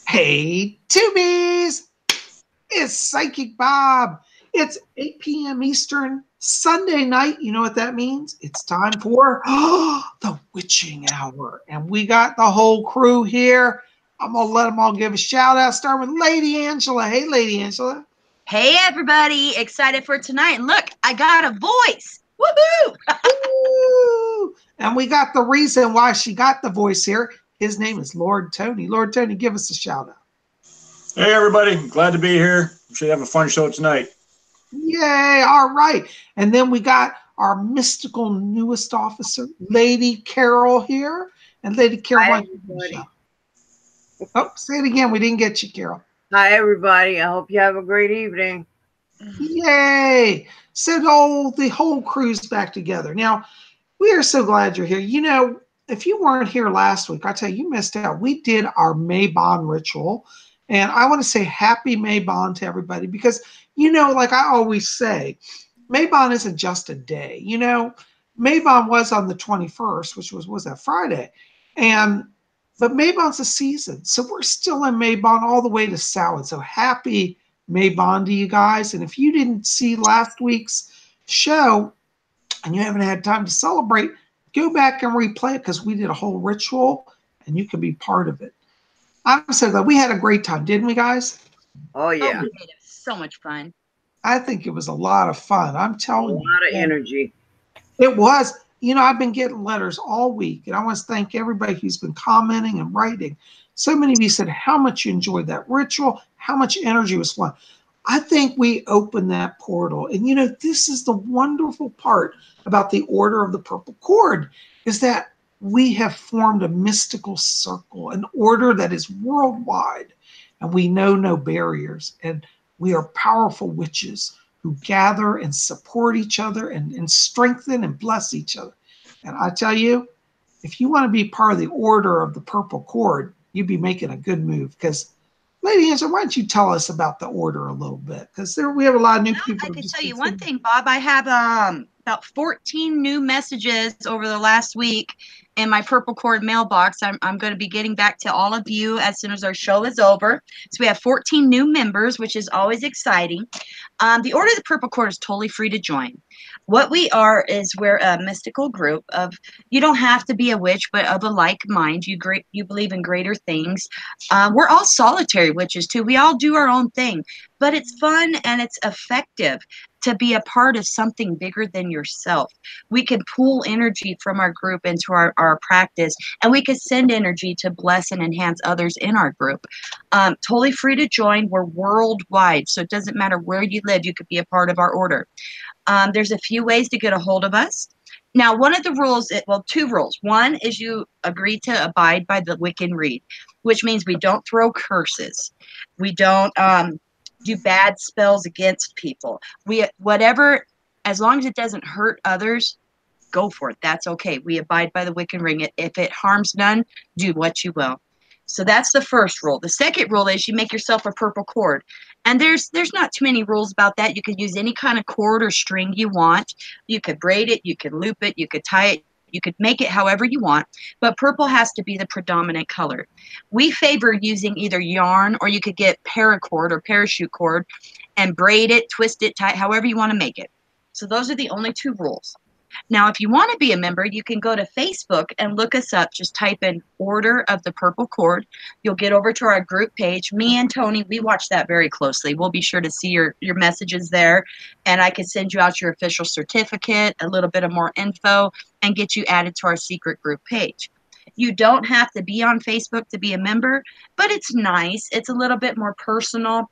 Hey, Tubies! It's Psychic Bob. It's 8 p.m. Eastern, Sunday night. You know what that means? It's time for the witching hour. And we got the whole crew here. I'm going to let them all give a shout out. Start with Lady Angela. Hey, Lady Angela. Hey, everybody. Excited for tonight. And look, I got a voice. Woohoo! Woo! And we got the reason why she got the voice here. His name is Lord Tony. Lord Tony, give us a shout out. Hey, everybody. Glad to be here. Should have a fun show tonight. Yay. All right. And then we got our mystical newest officer, Lady Carol here. And Lady Carol, Hi, why don't you Oh, say it again. We didn't get you, Carol. Hi, everybody. I hope you have a great evening. Yay. So the whole crew's back together. Now, we are so glad you're here. You know, if you weren't here last week, I tell you, you missed out. We did our Mabon ritual. And I want to say happy Mabon to everybody because, you know, like I always say, Mabon isn't just a day. You know, Mabon was on the 21st, which was that Friday. But Mabon's a season. So we're still in Mabon all the way to Samhain. So happy Mabon to you guys. And if you didn't see last week's show and you haven't had time to celebrate, go back and replay it because we did a whole ritual and you can be part of it. I'm so glad we had a great time, didn't we, guys? Oh, yeah. Oh, it was so much fun. I think it was a lot of fun. I'm telling you. A lot of energy. It was. You know, I've been getting letters all week, and I want to thank everybody who's been commenting and writing. So many of you said how much you enjoyed that ritual, how much energy was fun. I think we opened that portal. And, you know, this is the wonderful part about the Order of the Purple Cord is that we have formed a mystical circle, an order that is worldwide, and we know no barriers. And we are powerful witches who gather and support each other and strengthen and bless each other. And I tell you, if you want to be part of the Order of the Purple Cord, you'd be making a good move. Because, Lady Angela, why don't you tell us about the Order a little bit? Because we have a lot of new people. I can tell you one thing, Bob. I have about 14 new messages over the last week in my Purple Cord mailbox. I'm going to be getting back to all of you as soon as our show is over. So we have 14 new members, which is always exciting. The Order of the Purple Cord is totally free to join. What we are is we're a mystical group of, you don't have to be a witch, but of a like mind. You believe in greater things. We're all solitary witches too. We all do our own thing, but it's fun and it's effective to be a part of something bigger than yourself. We can pull energy from our group into our practice, and we can send energy to bless and enhance others in our group. Totally free to join. We're worldwide, so it doesn't matter where you live. You could be a part of our order. There's a few ways to get a hold of us. Now, one of the rules, two rules. One is you agree to abide by the Wiccan Rede, which means we don't throw curses. We don't do bad spells against people. Whatever, as long as it doesn't hurt others, go for it. That's okay. We abide by the Wiccan Rede. If it harms none, do what you will. So that's the first rule. The second rule is you make yourself a purple cord. And there's not too many rules about that. You could use any kind of cord or string you want. You could braid it, you could loop it, you could tie it, you could make it however you want, but purple has to be the predominant color. We favor using either yarn, or you could get paracord or parachute cord and braid it, twist it, tie it, however you want to make it. So those are the only two rules. Now, if you want to be a member, you can go to Facebook and look us up. Just type in Order of the Purple Cord. You'll get over to our group page. Me and Tony, we watch that very closely. We'll be sure to see your messages there, and I can send you out your official certificate, a little bit of more info, and get you added to our secret group page. You don't have to be on Facebook to be a member, but it's nice. It's a little bit more personal.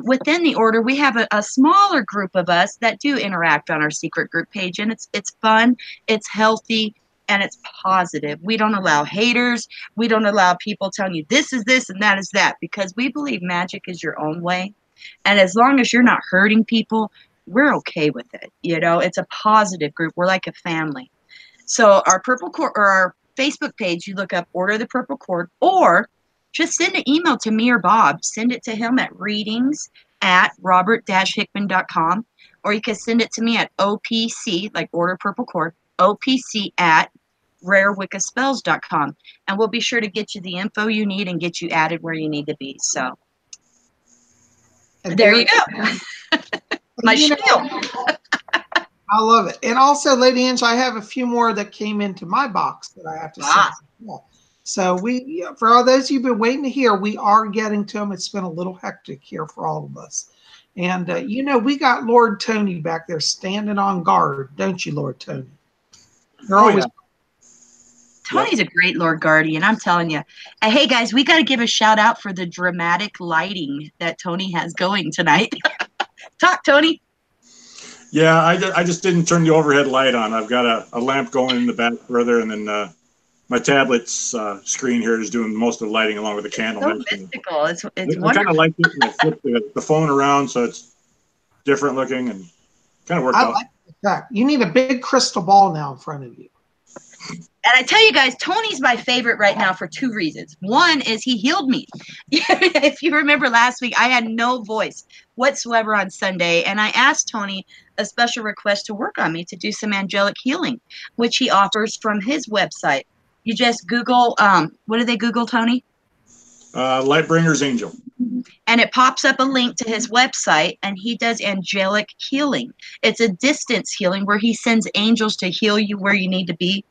Within the order, we have a smaller group of us that do interact on our secret group page, and it's fun, it's healthy, and it's positive. We don't allow haters. We don't allow people telling you this is this and that is that, because we believe magic is your own way. And as long as you're not hurting people, we're okay with it. You know, it's a positive group. We're like a family. So our Purple Cord, or our Facebook page, you look up Order of the Purple Cord, or just send an email to me or Bob. Send it to him at readings@robert-hickman.com, or you can send it to me at OPC, like Order Purple Cord, OPC at rarewiccaspells.com. And we'll be sure to get you the info you need and get you added where you need to be. So there you go. My You know, spiel. I love it. And also, Lady Ange, I have a few more that came into my box that I have to send. So for all those you've been waiting to hear, we are getting to them. It's been a little hectic here for all of us. And, we got Lord Tony back there standing on guard, don't you, Lord Tony? You're always. Tony's a great Lord Guardian, I'm telling you. Hey, guys, we got to give a shout out for the dramatic lighting that Tony has going tonight. Talk, Tony. Yeah, I just didn't turn the overhead light on. I've got a lamp going in the back further, and then my tablet's screen here is doing most of the lighting along with the candle. So mystical. It's wonderful. I kind of like it, and I flip the phone around so it's different looking and kind of worked out. Like the fact. You need a big crystal ball now in front of you. And I tell you guys, Tony's my favorite right now for two reasons. One is he healed me. If you remember last week, I had no voice whatsoever on Sunday. And I asked Tony a special request to work on me to do some angelic healing, which he offers from his website. You just Google, what do they Google, Tony? Lightbringer's Angel. And it pops up a link to his website, and he does angelic healing. It's a distance healing where he sends angels to heal you where you need to be.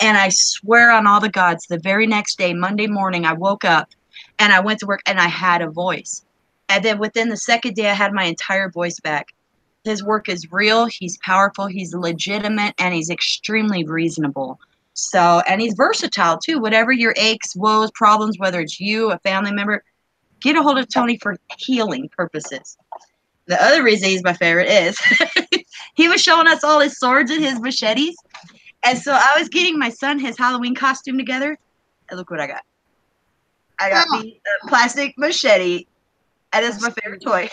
And I swear on all the gods, the very next day, Monday morning, I woke up and I went to work and I had a voice. And then within the second day, I had my entire voice back. His work is real. He's powerful. He's legitimate, and he's extremely reasonable. So, and he's versatile too. Whatever your aches, woes, problems, whether it's you, a family member, get a hold of Tony for healing purposes. The other reason he's my favorite is he was showing us all his swords and his machetes. And so I was getting my son his Halloween costume together. And look what I got. I got me a plastic machete. And it's my favorite toy.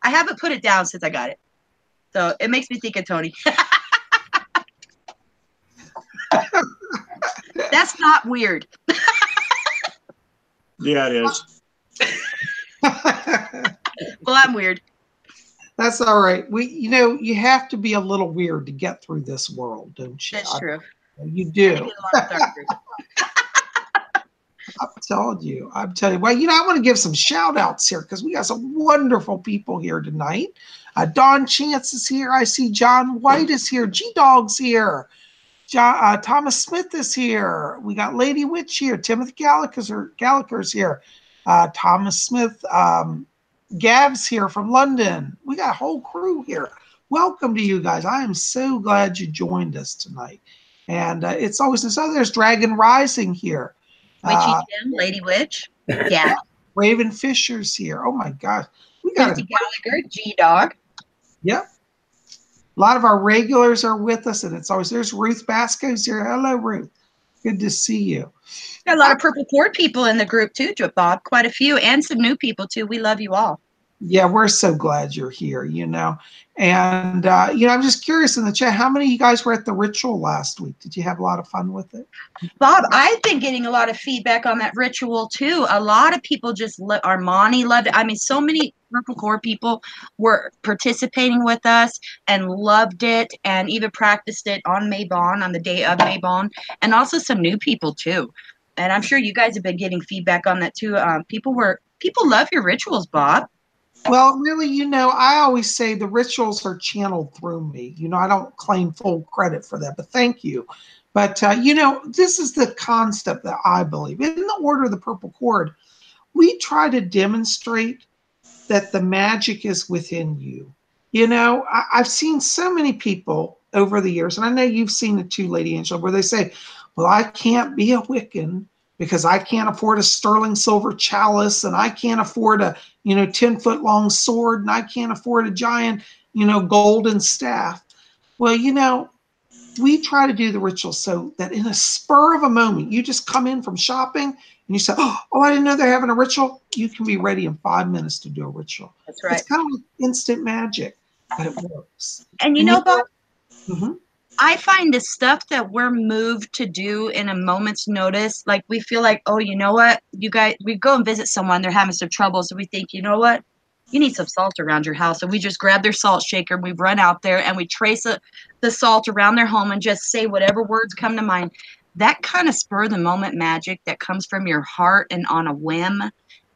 I haven't put it down since I got it. So it makes me think of Tony. That's not weird. Yeah, it is. Well, I'm weird. That's all right. You have to be a little weird to get through this world, don't you? That's true. You do. I'm telling you. Well, I want to give some shout outs here because we got some wonderful people here tonight. Don Chance is here. I see John White is here. G-Dog's here. Thomas Smith is here. We got Lady Witch here. Timothy Gallagher's here. Thomas Smith, Gav's here from London. We got a whole crew here. Welcome to you guys. I am so glad you joined us tonight. And it's always this. Oh, there's Dragon Rising here. Witchy Jim, Lady Witch. Yeah. Raven Fisher's here. Oh my gosh. We got Timothy Gallagher, G-Dog. Yep. A lot of our regulars are with us, and it's always there's Ruth Basco's here. Hello, Ruth. Good to see you. Got a lot of Purple Cord people in the group too, Bob. Quite a few, and some new people too. We love you all. Yeah, we're so glad you're here. And I'm just curious in the chat, how many of you guys were at the ritual last week? Did you have a lot of fun with it? Bob, I've been getting a lot of feedback on that ritual too. A lot of people just Armani loved it. I mean, so many Purple Cord people were participating with us and loved it, and even practiced it on Mabon, on the day of Mabon, and also some new people too. And I'm sure you guys have been getting feedback on that too. People love your rituals, Bob. Well, really, I always say the rituals are channeled through me. I don't claim full credit for that, but thank you. But, this is the concept that I believe. In the Order of the Purple Cord, we try to demonstrate that the magic is within you. I've seen so many people over the years, and I know you've seen it too, Lady Angela, where they say, well, I can't be a Wiccan because I can't afford a sterling silver chalice, and I can't afford a 10-foot long sword, and I can't afford a giant golden staff. Well, we try to do the ritual so that in a spur of a moment, you just come in from shopping and you say, oh, I didn't know they're having a ritual. You can be ready in 5 minutes to do a ritual. That's right. It's kind of like instant magic, but it works. And Bob, I find the stuff that we're moved to do in a moment's notice, like we feel like, oh, you know what, you guys, we go and visit someone, they're having some trouble, so we think, you know what, you need some salt around your house, and we just grab their salt shaker, and we run out there, and we trace the the salt around their home and just say whatever words come to mind. That kind of spur of the moment magic that comes from your heart and on a whim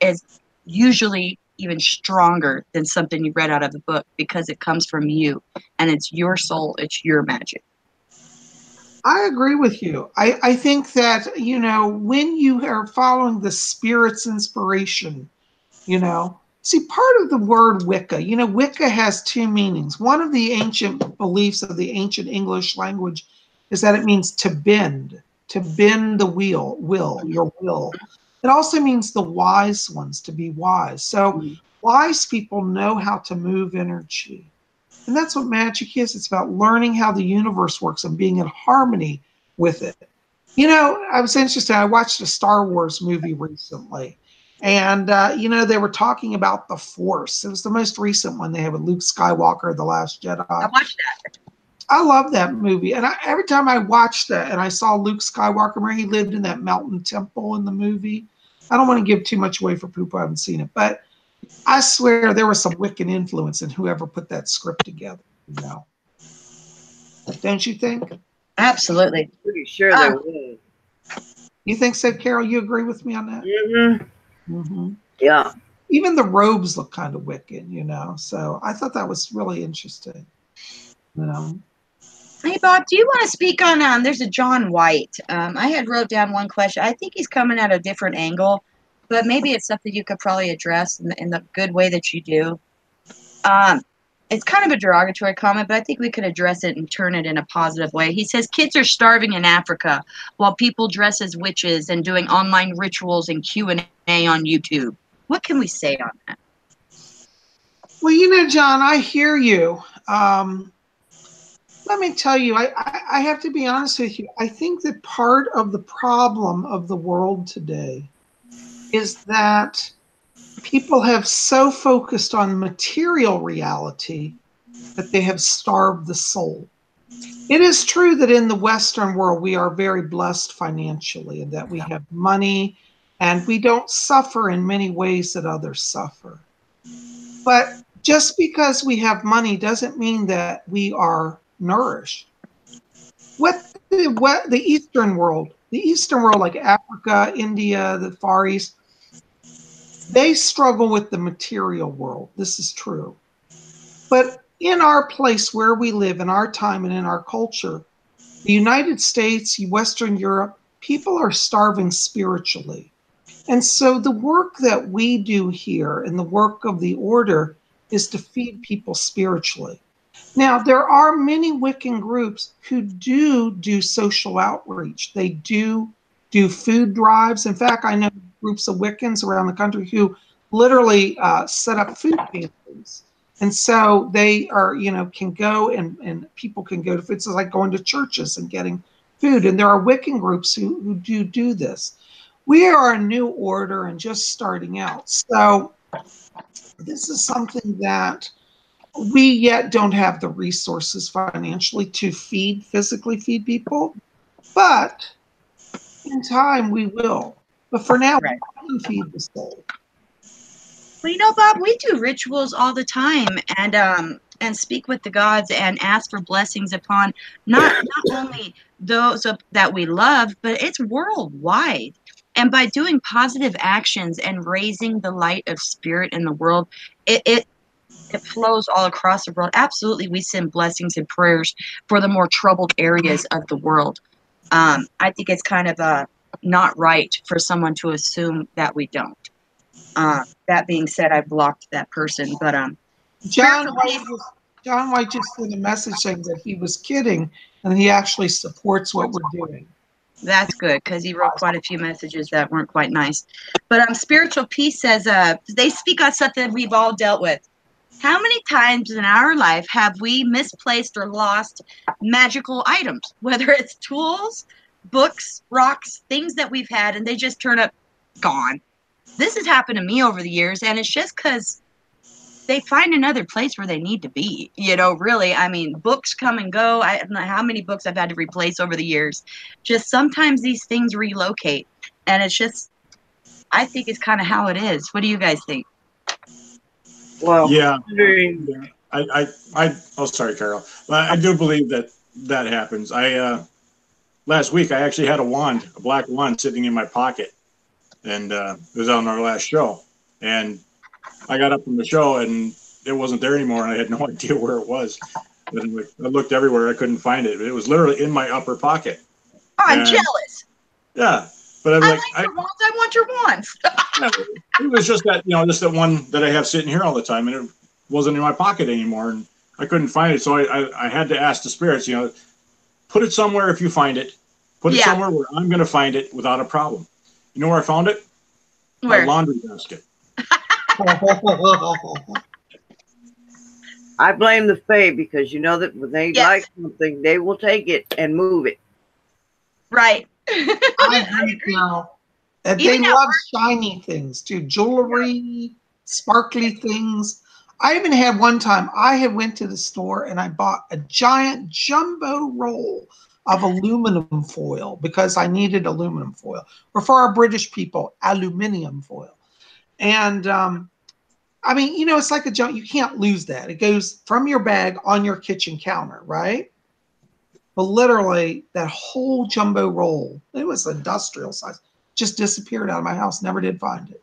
is usually even stronger than something you read out of a book, because it comes from you and it's your soul, it's your magic. I agree with you. I think that, you know, when you are following the spirit's inspiration, you know, see, part of the word Wicca, you know, Wicca has two meanings. One of the ancient beliefs of the ancient English language is that it means to bend the your will. It also means the wise ones, to be wise. So wise people know how to move energy. And that's what magic is. It's about learning how the universe works and being in harmony with it. You know, I was interested. I watched a Star Wars movie recently. And, you know, they were talking about the Force. It was the most recent one they had with Luke Skywalker, The Last Jedi. I watched that. I love that movie. And every time I watched that and I saw Luke Skywalker, where he lived in that mountain temple in the movie, I don't want to give too much away for people who haven't seen it, but I swear there was some Wiccan influence in whoever put that script together. You know, don't you think? Absolutely. Pretty sure there was. You think so, Carol? You agree with me on that? Mm-hmm. Mm-hmm. Yeah. Even the robes look kind of Wiccan, you know. So I thought that was really interesting. You know. Hey, Bob, do you want to speak on, there's a John White. I had wrote down one question. I think he's coming at a different angle, but maybe it's something you could probably address in the good way that you do. It's kind of a derogatory comment, but I think we could address it and turn it in a positive way. He says kids are starving in Africa while people dress as witches and doing online rituals and Q&A on YouTube. What can we say on that? Well, you know, John, I hear you. Let me tell you, I have to be honest with you. I think that part of the problem of the world today is that people have so focused on material reality that they have starved the soul. It is true that in the Western world, we are very blessed financially and that we have money and we don't suffer in many ways that others suffer. But just because we have money doesn't mean that we are nourished. What the Eastern world, like Africa, India, the Far East, they struggle with the material world. This is true. But in our place where we live, in our time and in our culture, the United States, Western Europe, people are starving spiritually. And so the work that we do here and the work of the order is to feed people spiritually. Now, there are many Wiccan groups who do social outreach. They do food drives. In fact, I know groups of Wiccans around the country who literally set up food pantries. And so they are, you know, can go and people can go to, it's like going to churches and getting food. And there are Wiccan groups who do this. We are a new order and just starting out. So this is something that we yet don't have the resources financially to physically feed people, but in time we will. But for now, Right. We can feed the soul. Well, you know, Bob, we do rituals all the time and speak with the gods and ask for blessings upon not only those that we love, but it's worldwide. And by doing positive actions and raising the light of spirit in the world, it flows all across the world. Absolutely, we send blessings and prayers for the more troubled areas of the world. I think it's kind of not right for someone to assume that we don't. That being said, I blocked that person. But John White just sent a message saying that he was kidding and he actually supports what we're doing. That's good, because he wrote quite a few messages that weren't quite nice. But Spiritual Peace says they speak on something we've all dealt with. How many times in our life have we misplaced or lost magical items, whether it's tools, books, rocks, things that we've had, and they just turn up gone? This has happened to me over the years, and it's just because they find another place where they need to be. You know, really, I mean, books come and go. I don't know how many books I've had to replace over the years. Just sometimes these things relocate, and it's just, I think it's kind of how it is. What do you guys think? Well, Yeah. Oh, sorry, Carol. But I do believe that that happens. Last week I actually had a black wand sitting in my pocket, and it was on our last show. And I got up from the show and it wasn't there anymore, and I had no idea where it was. And I looked everywhere, I couldn't find it. It was literally in my upper pocket. Oh, I'm jealous. Yeah, but I'm I like, like your wands. I want your wands. yeah, it was just that, just that one that I have sitting here all the time, and it wasn't in my pocket anymore, and I couldn't find it. So I had to ask the spirits, put it somewhere if you find it. Put it somewhere where I'm going to find it without a problem. You know where I found it? Where? My laundry basket. I blame the Fae because you know that when they like something, they will take it and move it. Right. I agree now. And they love shiny things too, jewelry, sparkly things. I even had one time, I had went to the store and I bought a giant jumbo roll of aluminum foil because I needed aluminum foil. Or for our British people, aluminium foil. And I mean, it's like a junk. You can't lose that. It goes from your bag on your kitchen counter, right? But literally, that whole jumbo roll, it was industrial size, just disappeared out of my house. Never did find it.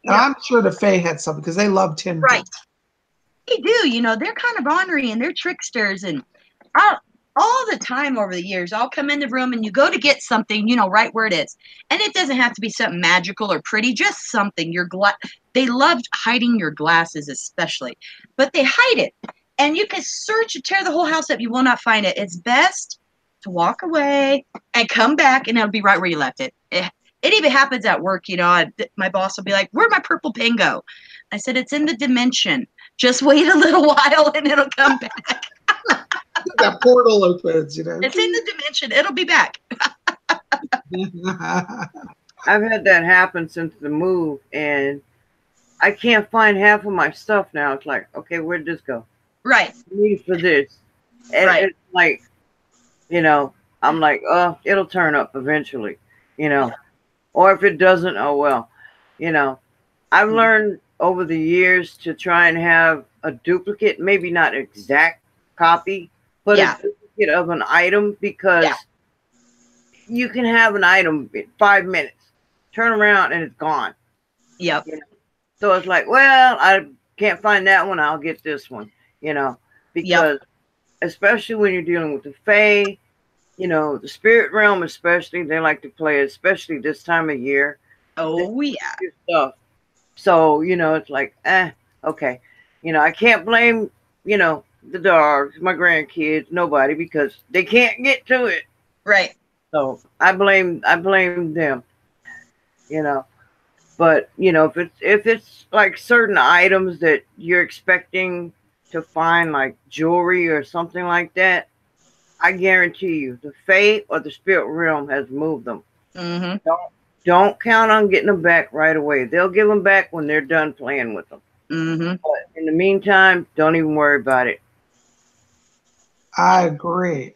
And I'm sure the Fae had something because they love tin. Right. They do. They're kind of ornery and they're tricksters. And all the time over the years, I'll come in the room and you go to get something, right where it is. And it doesn't have to be something magical or pretty, just something. They loved hiding your glasses especially, but they hide it. And you can search and tear the whole house up. You will not find it. It's best to walk away and come back and it'll be right where you left it. It even happens at work. My boss will be like, where'd my purple pen go? I said, it's in the dimension. Just wait a little while and it'll come back. That portal opens, It's in the dimension. It'll be back. I've had that happen since the move, and I can't find half of my stuff now. It's like, okay, where'd this go? Right. I need it for this. And it's like, I'm like, oh, it'll turn up eventually, Or if it doesn't, oh well. I've learned over the years to try and have a duplicate, maybe not exact copy, but a duplicate of an item, because you can have an item in 5 minutes, turn around and it's gone. Yep. So it's like, well, I can't find that one. I'll get this one, because especially when you're dealing with the Fae, the spirit realm, especially, they like to play, especially this time of year. Oh, yeah. Stuff. So, it's like, okay. I can't blame, the dogs, my grandkids, nobody, because they can't get to it. Right. So I blame them, But, if it's like certain items that you're expecting to find, like jewelry or something like that, I guarantee you the Fae or the spirit realm has moved them. Mm-hmm. Don't count on getting them back right away. They'll give them back when they're done playing with them. Mm-hmm. But in the meantime, don't even worry about it. I agree.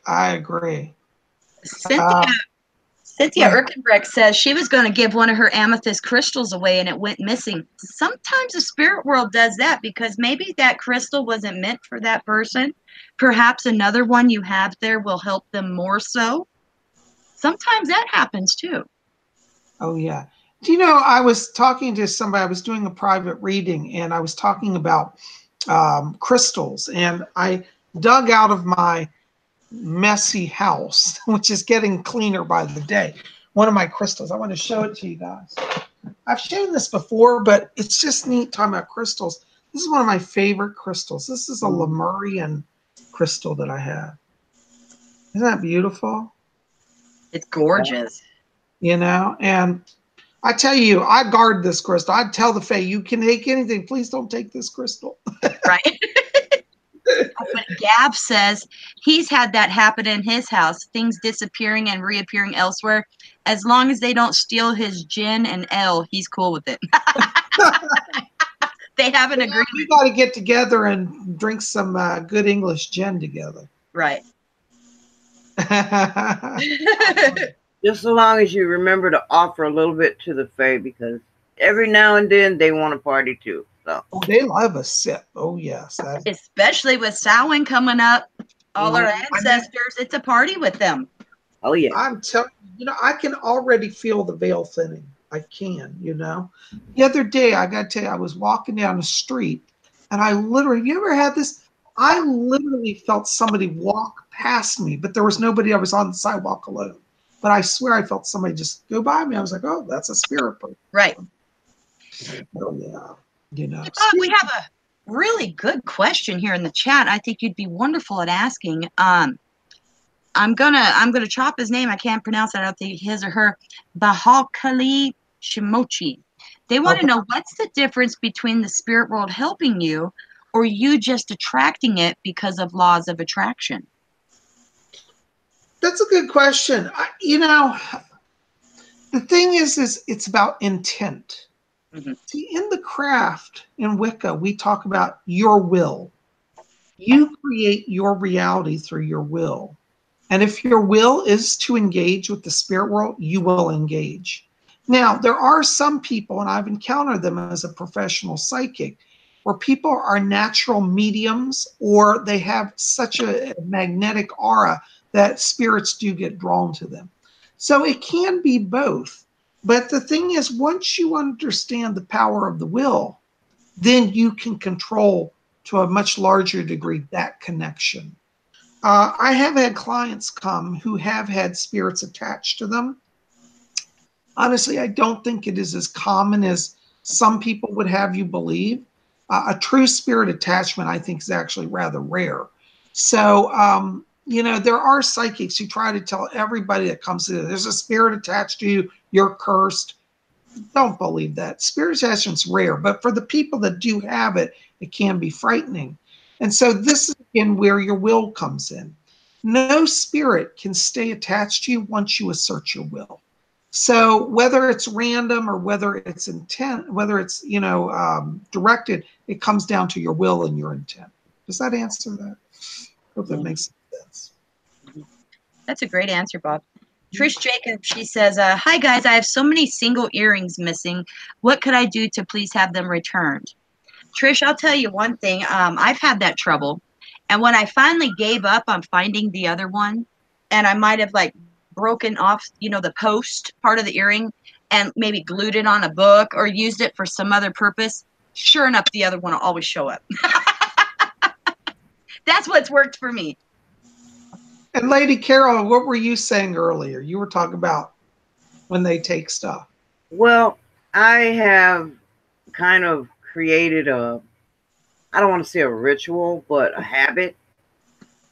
Cynthia Erkenbrecht says she was going to give one of her amethyst crystals away and it went missing. Sometimes the spirit world does that because maybe that crystal wasn't meant for that person. Perhaps another one you have there will help them more so. Sometimes that happens too. Oh, yeah. Do you know, I was talking to somebody, I was doing a private reading, and I was talking about crystals, and I dug out of my messy house, which is getting cleaner by the day, one of my crystals. I want to show it to you guys. I've shown this before, but it's just neat talking about crystals. This is one of my favorite crystals. This is a Lemurian crystal that I have. Isn't that beautiful? It's gorgeous. And I tell you, I guard this crystal. I tell the Fae, you can take anything. Please don't take this crystal. Right. But Gab says he's had that happen in his house, things disappearing and reappearing elsewhere. As long as they don't steal his gin and ale, he's cool with it. They have an agreement. We got to get together and drink some good English gin together. Right. Just so long as you remember to offer a little bit to the Fae, because every now and then they want to party too. So they love a sip. Oh, yes. Especially with Samhain coming up. All our ancestors, it's a party with them. Oh yeah. I'm telling you, I can already feel the veil thinning. I can, The other day, I got to tell you, I was walking down the street, and I literally, have you ever had this? I literally felt somebody walk past me, but there was nobody. I was on the sidewalk alone. But I swear I felt somebody just go by me. I was like, oh, that's a spirit person. Right. Oh, yeah. Hey, Bob, we have a really good question here in the chat. I think you'd be wonderful at asking. I'm gonna chop his name. I can't pronounce it. I don't think his or her. Bahakali Shimochi. They want to know what's the difference between the spirit world helping you or you just attracting it because of laws of attraction. That's a good question. The thing is it's about intent. See, in the craft, in Wicca, we talk about your will. You create your reality through your will. And if your will is to engage with the spirit world, you will engage. Now, there are some people, and I've encountered them as a professional psychic, where people are natural mediums or they have such a magnetic aura that spirits do get drawn to them. So it can be both. But the thing is, once you understand the power of the will, then you can control to a much larger degree that connection. I have had clients come who have had spirits attached to them. Honestly, I don't think it is as common as some people would have you believe. A true spirit attachment, I think, is actually rather rare. So, there are psychics who try to tell everybody that comes in, there's a spirit attached to you, you're cursed. Don't believe that. Spirit attachment's rare, but for the people that do have it, it can be frightening. And so this is again where your will comes in. No spirit can stay attached to you once you assert your will. So whether it's random or whether it's intent, whether it's directed, it comes down to your will and your intent. Does that answer that? Hope that makes sense. That's a great answer, Bob. Trish Jacob, she says, hi guys, I have so many single earrings missing. What could I do to please have them returned? Trish, I'll tell you one thing. I've had that trouble. And when I finally gave up on finding the other one, and I might have broken off, the post part of the earring and maybe glued it on a book or used it for some other purpose, sure enough, the other one will always show up. That's what's worked for me. And Lady Carol, what were you saying earlier? You were talking about when they take stuff. Well, I have kind of created I don't want to say a ritual, but a habit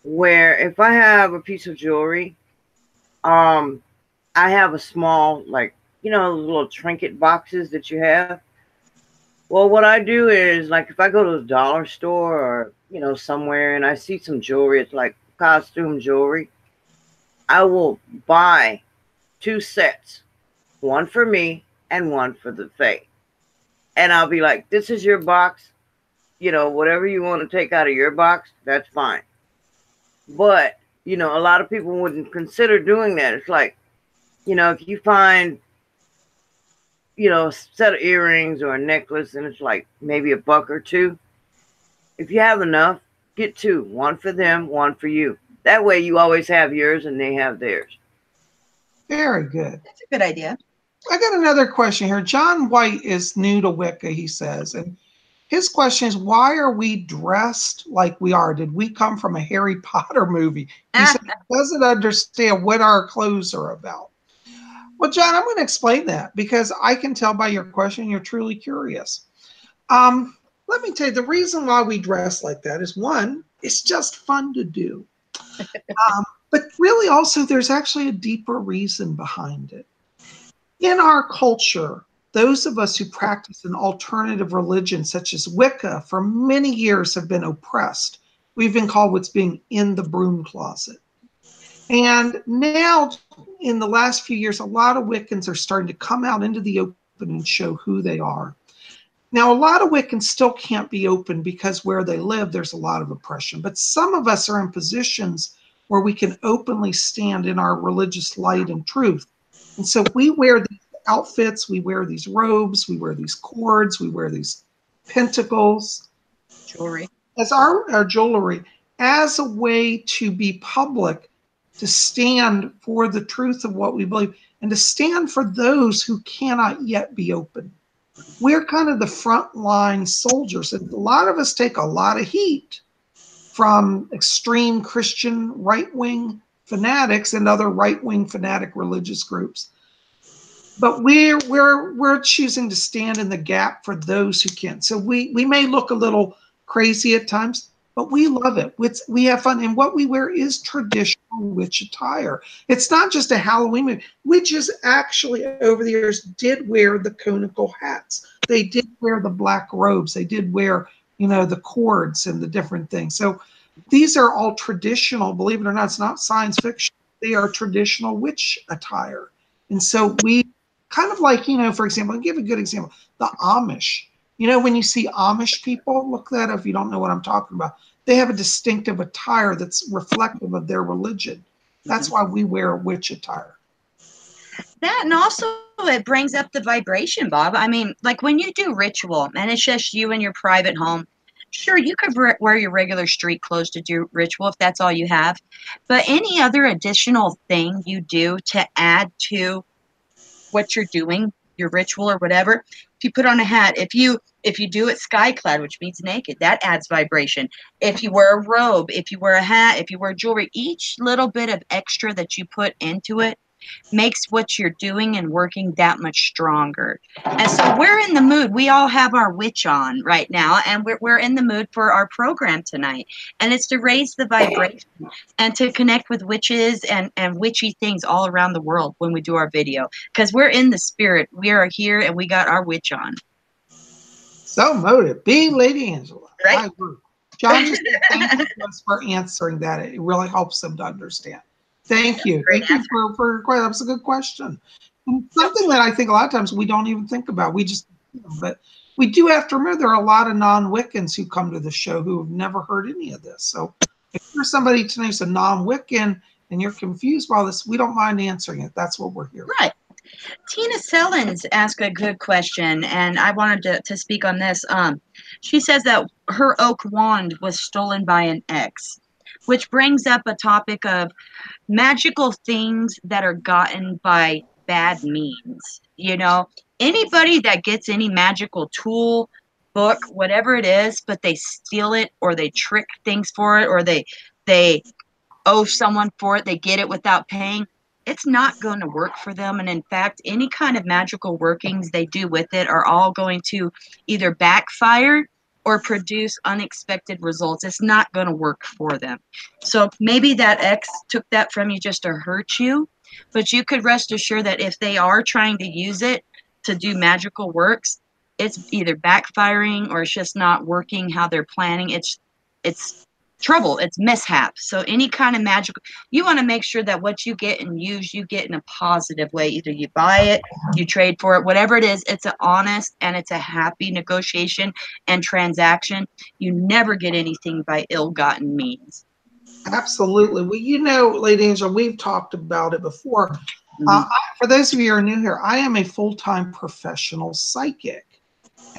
where if I have a piece of jewelry, I have a small, little trinket boxes that you have. Well, what I do is, if I go to the dollar store or, somewhere and I see some jewelry, it's like costume jewelry, I will buy 2 sets, one for me and one for the fae. And I'll be like, this is your box. Whatever you want to take out of your box, that's fine. But, a lot of people wouldn't consider doing that. It's like, if you find, a set of earrings or a necklace and it's like maybe $1 or $2, if you have enough, get 2, one for them, one for you. That way you always have yours and they have theirs. Very good. That's a good idea. I got another question here. John White is new to Wicca, he says, and his question is, why are we dressed like we are? Did we come from a Harry Potter movie? He said he doesn't understand what our clothes are about. Well, John, I'm going to explain that because I can tell by your question you're truly curious. Let me tell you, the reason why we dress like that is, one, it's just fun to do. But really also there's actually a deeper reason behind it. In our culture, those of us who practice an alternative religion such as Wicca for many years have been oppressed. We've been called what's being in the broom closet. And now in the last few years, a lot of Wiccans are starting to come out into the open and show who they are. Now, a lot of Wiccans still can't be open because where they live, there's a lot of oppression. But some of us are in positions where we can openly stand in our religious light and truth. And so we wear these outfits, we wear these robes, we wear these cords, we wear these pentacles. Jewelry. As our jewelry. as a way to be public, to stand for the truth of what we believe, and to stand for those who cannot yet be open. We're kind of the frontline soldiers, and a lot of us take a lot of heat from extreme Christian right-wing fanatics and other right-wing fanatic religious groups. But we're choosing to stand in the gap for those who can. So we may look a little crazy at times, but we love it. We have fun, and what we wear is traditional witch attire. It's not just a Halloween movie. Witches actually, over the years, did wear the conical hats. They did wear the black robes. They did wear, the cords and the different things. So these are all traditional. Believe it or not, it's not science fiction. They are traditional witch attire. And so we kind of like, for example, I'll give a good example, the Amish. When you see Amish people, look that up if you don't know what I'm talking about. They have a distinctive attire that's reflective of their religion. That's why we wear witch attire. That, and also it brings up the vibration, Bob. I mean, like when you do ritual and it's just you in your private home, sure, you could wear your regular street clothes to do ritual if that's all you have. But any other additional thing you do to add to what you're doing, your ritual or whatever, if you put on a hat, if you do it sky-clad, which means naked, that adds vibration. If you wear a robe, if you wear a hat, if you wear jewelry, each little bit of extra that you put into it makes what you're doing and working that much stronger. And so we're in the mood. We all have our witch on right now, and we're in the mood for our program tonight. And it's to raise the vibration and to connect with witches and witchy things all around the world when we do our video. Because we're in the spirit. We are here, and we got our witch on. So motive. Be Lady Angela. Right. I agree. John just said thank you for answering that. It really helps them to understand. Thank you. Thank you for that was a good question. And something that I think a lot of times we don't even think about. But we do have to remember there are a lot of non-Wiccans who come to the show who have never heard any of this. So if you're somebody tonight who's a non-Wiccan and you're confused by all this, we don't mind answering it. That's what we're here. Right. Tina Sellens asked a good question, and I wanted to speak on this. She says that her oak wand was stolen by an ex, which brings up a topic of magical things that are gotten by bad means. Anybody that gets any magical tool, book, whatever it is, but they steal it or they trick things for it or they owe someone for it, they get it without paying, it's not going to work for them. And in fact, any kind of magical workings they do with it are all going to either backfire or produce unexpected results. It's not going to work for them. So maybe that ex took that from you just to hurt you, but you could rest assured that if they are trying to use it to do magical works, it's either backfiring or it's just not working how they're planning. It's trouble, it's mishap. So any kind of magical, you want to make sure that what you get and use, you get in a positive way. Either you buy it, you trade for it, whatever it is, it's an honest and it's a happy negotiation and transaction. You never get anything by ill-gotten means. Absolutely. Well, Lady Angela, we've talked about it before. For those of you who are new here, I am a full-time professional psychic.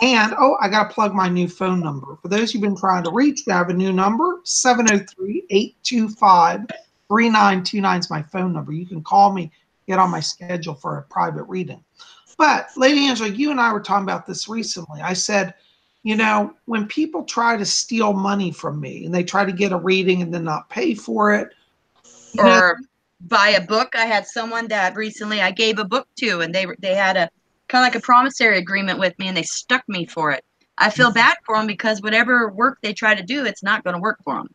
And, I got to plug my new phone number. For those who've been trying to reach me, I have a new number, 703-825-3929 is my phone number. You can call me, get on my schedule for a private reading. But, Lady Angela, you and I were talking about this recently. I said, when people try to steal money from me and they try to get a reading and then not pay for it. Or buy a book. I had someone that recently I gave a book to, and they had a kind of like a promissory agreement with me, and they stuck me for it. I feel bad for them because whatever work they try to do, it's not going to work for them.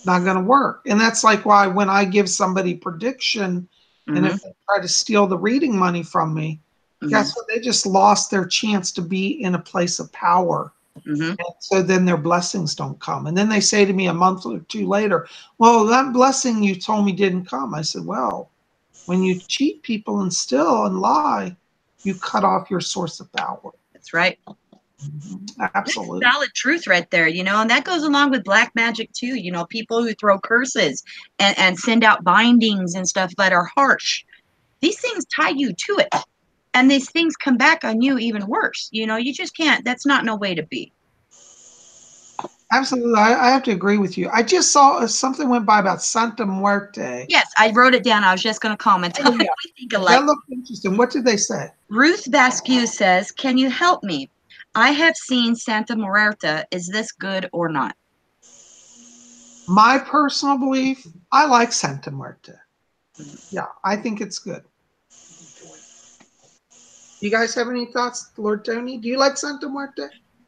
Not going to work. And that's like why when I give somebody prediction, and if they try to steal the reading money from me, guess what? They just lost their chance to be in a place of power. And so then their blessings don't come. And then they say to me a month or two later, well, that blessing you told me didn't come. I said, well, when you cheat people and steal and lie, you cut off your source of power. That's right. Absolutely. That's solid truth right there, and that goes along with black magic too. People who throw curses and send out bindings and stuff that are harsh. These things tie you to it. And these things come back on you even worse. You just can't, that's not no way to be. Absolutely. I have to agree with you. I just saw something went by about Santa Muerte. Yes, I wrote it down. I was just going to comment on it. We think alike. That looked interesting. What did they say? Ruth Vasquez says, can you help me? I have seen Santa Muerte. Is this good or not? My personal belief, I like Santa Muerte. Yeah, I think it's good. You guys have any thoughts, Lord Tony? Do you like Santa Muerte?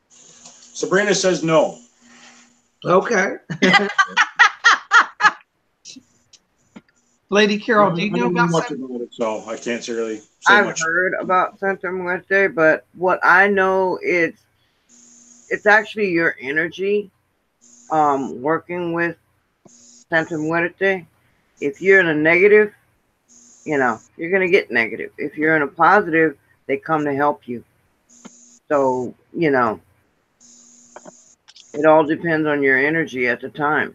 Sabrina says no. Okay. Lady Carol, do you know about much Santa? about it, so I can't really say I've much. heard about Santa Muerte, but what I know it's actually your energy working with Santa Muerte. If you're in a negative, you know, you're gonna get negative. If you're in a positive, they come to help you. So, you know, it all depends on your energy at the time.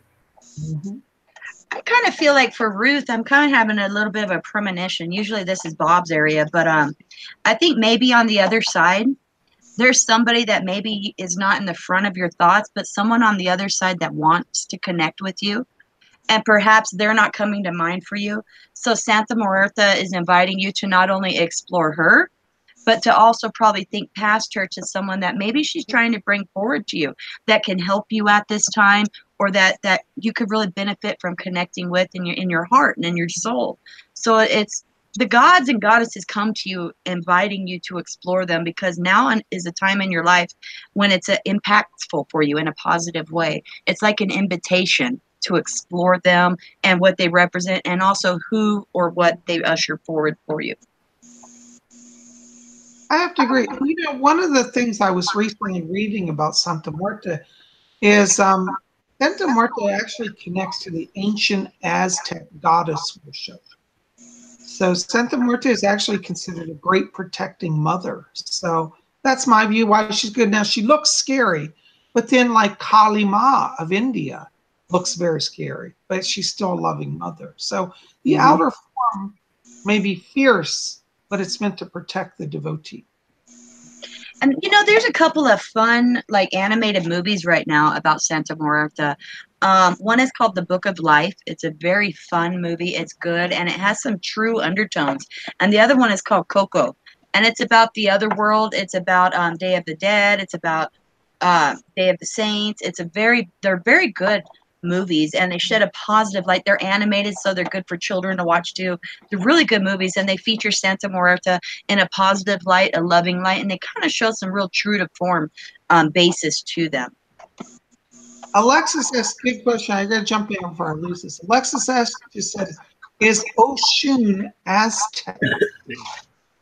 Mm-hmm. I kind of feel like for Ruth, I'm kind of having a little bit of a premonition. Usually this is Bob's area, but I think maybe on the other side, there's somebody that maybe is not in the front of your thoughts, but someone on the other side that wants to connect with you. And perhaps they're not coming to mind for you. So Santa Muerte is inviting you to not only explore her, but to also probably think past her to someone that maybe she's trying to bring forward to you that can help you at this time, or that you could really benefit from connecting with in your heart and in your soul. So it's the gods and goddesses come to you, inviting you to explore them, because now is a time in your life when it's impactful for you in a positive way. It's like an invitation to explore them and what they represent, and also who or what they usher forward for you. I have to agree. You know, one of the things I was recently reading about Santa Muerte is Santa Muerte actually connects to the ancient Aztec goddess worship. So Santa Muerte is actually considered a great protecting mother. So that's my view why she's good. Now she looks scary, but then like Kali Ma of India looks very scary, but she's still a loving mother. So the outer form may be fierce, but it's meant to protect the devotee. And you know, there's a couple of fun, like, animated movies right now about Santa Muerte. One is called The Book of Life. It's a very fun movie. It's good, and it has some true undertones. And the other one is called Coco, and it's about the other world. It's about Day of the Dead. It's about Day of the Saints. They're very good movies, and they shed a positive light. They're animated, so they're good for children to watch too. They're really good movies, and they feature Santa Muerte in a positive light, a loving light, and they kind of show some real true to form basis to them. Alexis asks, good question. I got to jump in before I lose this. Alexis asks, just said, is Oshun Aztec?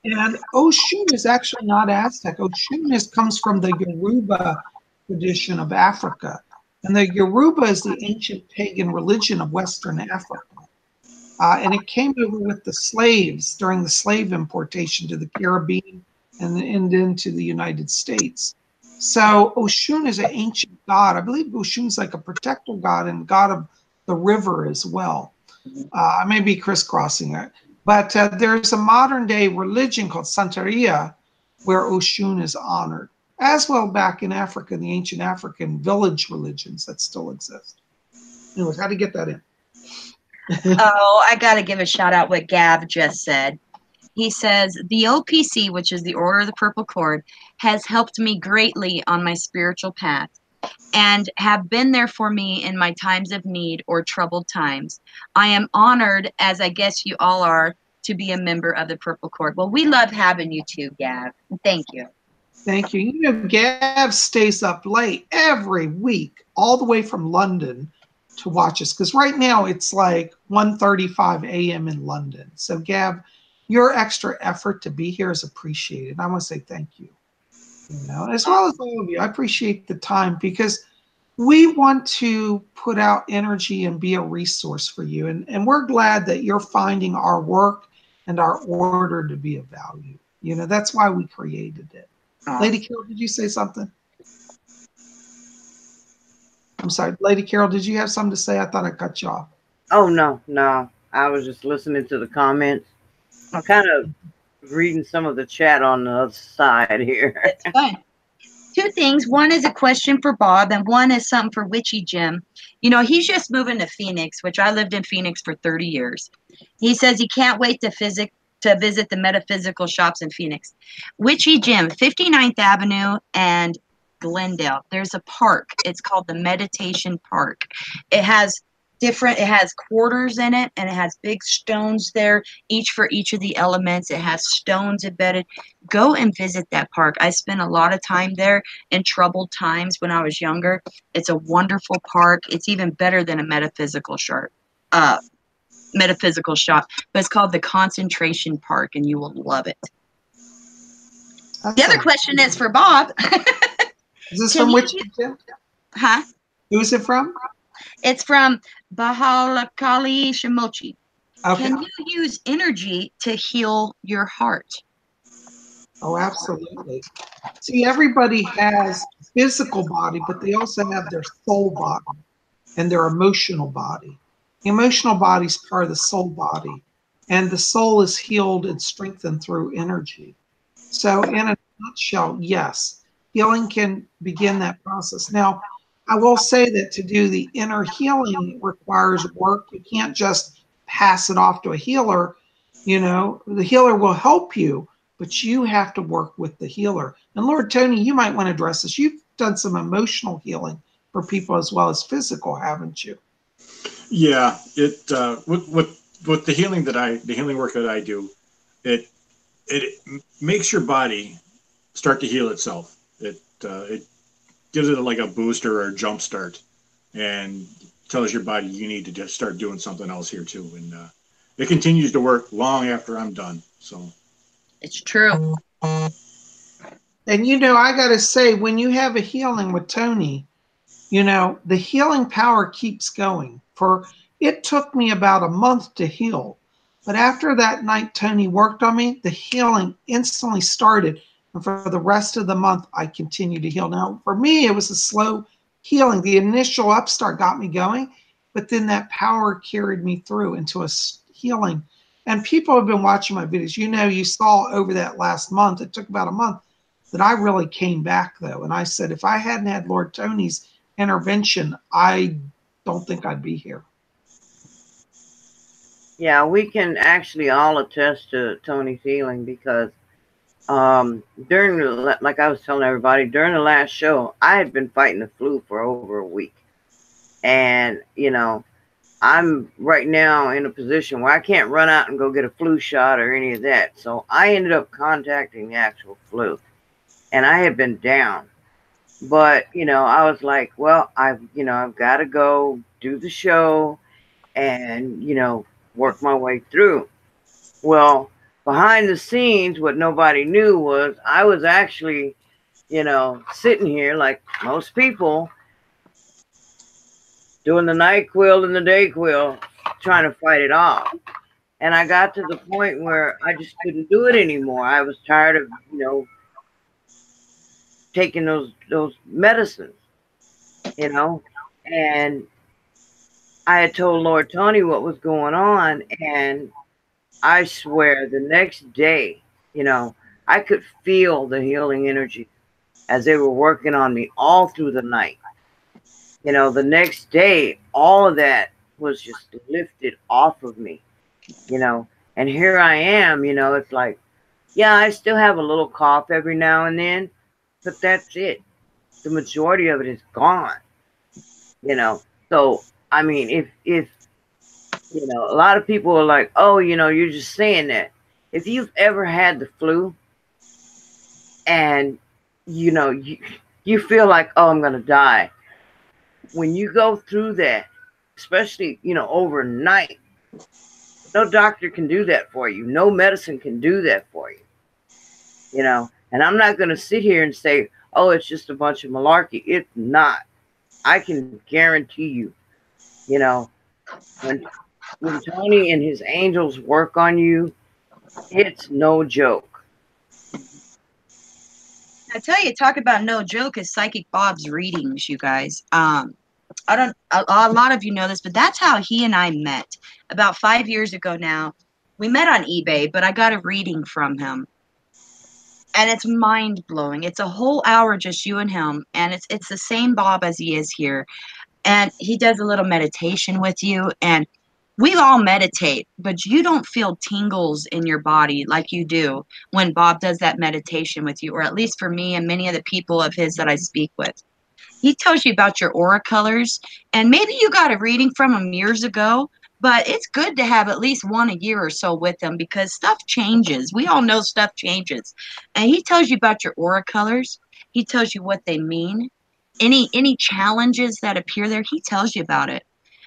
And Oshun is actually not Aztec. Oshun comes from the Yoruba tradition of Africa. And the Yoruba is the ancient pagan religion of Western Africa. And it came over with the slaves during the slave importation to the Caribbean and into the United States. So Oshun is an ancient god. I believe Oshun is like a protector god and god of the river as well. I may be crisscrossing it. But there's a modern day religion called Santeria where Oshun is honored, as well back in Africa, the ancient African village religions that still exist. Anyways, how to get that in? Oh, I got to give a shout out what Gav just said. He says, the OPC, which is the Order of the Purple Cord, has helped me greatly on my spiritual path and have been there for me in my times of need or troubled times. I am honored, as I guess you all are, to be a member of the Purple Cord. Well, we love having you too, Gav. Thank you. Thank you. You know, Gav stays up late every week, all the way from London to watch us, because right now it's like 1:35 a.m. in London. So, Gav, your extra effort to be here is appreciated. I want to say thank you. You know, as well as all of you. I appreciate the time because we want to put out energy and be a resource for you. And we're glad that you're finding our work and our order to be of value. You know, that's why we created it. Lady Carol, did you say something? I'm sorry. Lady Carol, did you have something to say? I thought I cut you off. Oh, no. I was just listening to the comments. I'm kind of reading some of the chat on the other side here. That's fine. two things. One is a question for Bob, and one is something for Witchy Jim. You know, he's just moving to Phoenix, which I lived in Phoenix for 30 years. He says he can't wait to visit the metaphysical shops in Phoenix. Witchy Jim, 59th Avenue and Glendale. There's a park. It's called the Meditation Park. It has quarters in it, and it has big stones there, each for each of the elements. It has stones embedded. Go and visit that park. I spent a lot of time there in troubled times when I was younger. It's a wonderful park. It's even better than a metaphysical shop, but it's called the Concentration Park, and you will love it. The other question is for Bob. Is this from which? Huh? Who is it from? It's from Bahalakali Shimochi. Okay. Can you use energy to heal your heart? Oh, absolutely. See, everybody has a physical body, but they also have their soul body and their emotional body. The emotional body is part of the soul body, and the soul is healed and strengthened through energy. So in a nutshell, yes, healing can begin that process. Now, I will say that to do the inner healing requires work. You can't just pass it off to a healer. You know, the healer will help you, but you have to work with the healer. And Lord Tony, you might want to address this. You've done some emotional healing for people as well as physical, haven't you? Yeah, it with the healing work that I do, it makes your body start to heal itself. It gives it like a booster or a jump start, and tells your body you need to just start doing something else here too. And it continues to work long after I'm done. So it's true. And you know, I got to say, when you have a healing with Tony, you know, the healing power keeps going. For it took me about a month to heal. But after that night Tony worked on me, the healing instantly started. And for the rest of the month, I continued to heal. Now, for me, it was a slow healing. The initial upstart got me going, but then that power carried me through into a healing. And people have been watching my videos. You know, you saw over that last month, it took about a month, that I really came back, though. And I said, if I hadn't had Lord Tony's intervention, I don't think I'd be here. Yeah, we can actually all attest to Tony's healing, because during the, like I was telling everybody, during the last show, I had been fighting the flu for over a week. And, you know, I'm right now in a position where I can't run out and go get a flu shot or any of that. So I ended up contacting the actual flu, and I had been down. But, you know, I was like, well, I've got to go do the show and, you know, work my way through. Well, behind the scenes, what nobody knew was I was actually, you know, sitting here like most people, doing the NyQuil and the DayQuil, trying to fight it off. And I got to the point where I just couldn't do it anymore. I was tired of, you know, taking those medicines, you know. And I had told Lord Tony what was going on, and I swear the next day, you know, I could feel the healing energy as they were working on me all through the night. You know, the next day, all of that was just lifted off of me, you know. And here I am, you know, it's like, yeah, I still have a little cough every now and then, but that's it. The majority of it is gone, you know. So, I mean, if you know, a lot of people are like, oh, you know, you're just saying that. If you've ever had the flu and, you know, you feel like, oh, I'm going to die. When you go through that, especially, you know, overnight, no doctor can do that for you. No medicine can do that for you, you know. And I'm not going to sit here and say, oh, it's just a bunch of malarkey. It's not. I can guarantee you, you know, when Tony and his angels work on you, it's no joke. I tell you, talk about no joke is Psychic Bob's readings, you guys. A lot of you know this, but that's how he and I met about 5 years ago now. We met on eBay, but I got a reading from him. and it's mind-blowing. It's a whole hour just you and him, and it's the same Bob as he is here. And he does a little meditation with you, and we all meditate, but you don't feel tingles in your body like you do when Bob does that meditation with you, or at least for me and many of the people of his that I speak with. He tells you about your aura colors, and maybe you got a reading from him years ago, but it's good to have at least one a year or so with him because stuff changes. We all know stuff changes. And he tells you about your aura colors. He tells you what they mean. Any challenges that appear there, he tells you about it.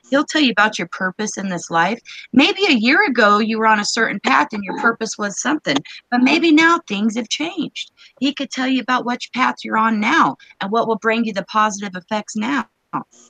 He'll tell you about your purpose in this life. Maybe a year ago you were on a certain path and your purpose was something, but maybe now things have changed. He could tell you about which path you're on now and what will bring you the positive effects now.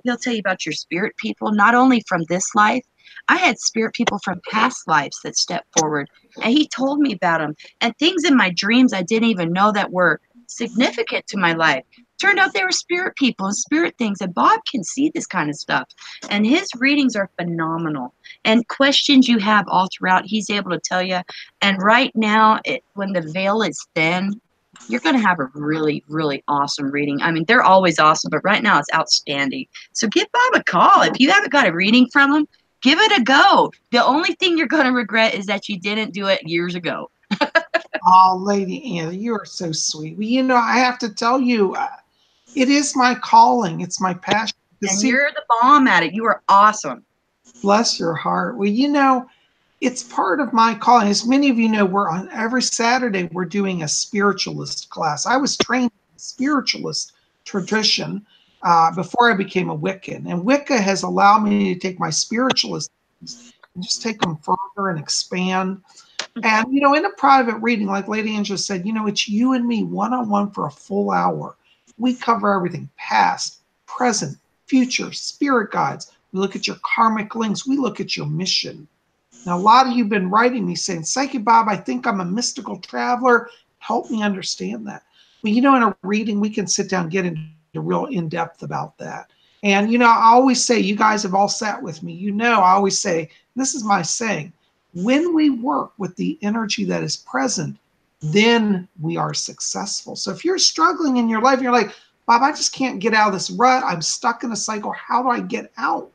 He'll tell you about your spirit people, not only from this life. I had spirit people from past lives that stepped forward, and he told me about them and things in my dreams I didn't even know that were significant to my life. Turned out they were spirit people and spirit things, and Bob can see this kind of stuff. And his readings are phenomenal. And questions you have all throughout, he's able to tell you. And right now, when the veil is thin, you're going to have a really, really awesome reading. I mean, they're always awesome, but right now it's outstanding. So give Bob a call. If you haven't got a reading from him, give it a go. The only thing you're going to regret is that you didn't do it years ago. Oh, Lady Anna, you are so sweet. Well, you know, I have to tell you, it is my calling. It's my passion. And you're the bomb at it. You are awesome. Bless your heart. Well, you know, it's part of my calling. As many of you know, we're on every Saturday, we're doing a spiritualist class. I was trained in the spiritualist tradition before I became a Wiccan. And Wicca has allowed me to take my spiritualist and just take them further and expand. And, you know, in a private reading, like Lady Angela said, you know, it's you and me one-on-one for a full hour. We cover everything: past, present, future, spirit guides. We look at your karmic links. We look at your mission. Now, a lot of you have been writing me saying, Psychic Bob, I think I'm a mystical traveler. Help me understand that. Well, you know, in a reading, we can sit down and get into real in-depth about that. And, you know, I always say, you guys have all sat with me. You know, I always say, this is my saying, when we work with the energy that is present, then we are successful. So if you're struggling in your life, you're like, Bob, I just can't get out of this rut. I'm stuck in a cycle. How do I get out?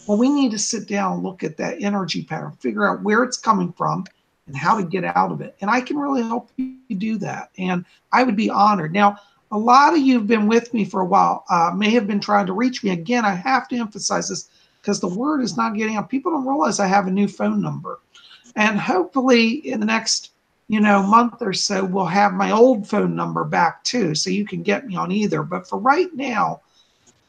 Well, we need to sit down and look at that energy pattern, figure out where it's coming from and how to get out of it. And I can really help you do that. And I would be honored. Now, a lot of you have been with me for a while, may have been trying to reach me. Again, I have to emphasize this because the word is not getting out. People don't realize I have a new phone number. And hopefully in the next, you know, month or so, we'll have my old phone number back too, so you can get me on either. But for right now,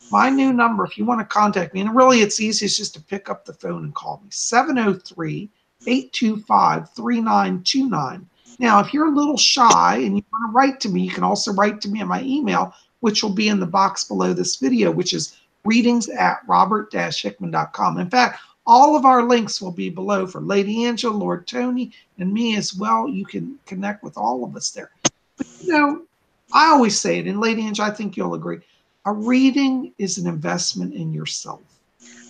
my new number, if you want to contact me, and really it's easy, it's just to pick up the phone and call me, 703-825-3929. Now, if you're a little shy and you want to write to me, you can also write to me at my email, which will be in the box below this video, which is readings@robert-hickman.com. In fact, all of our links will be below for Lady Angela, Lord Tony, and me as well. You can connect with all of us there. But, you know, I always say it, and Lady Angela, I think you'll agree, a reading is an investment in yourself.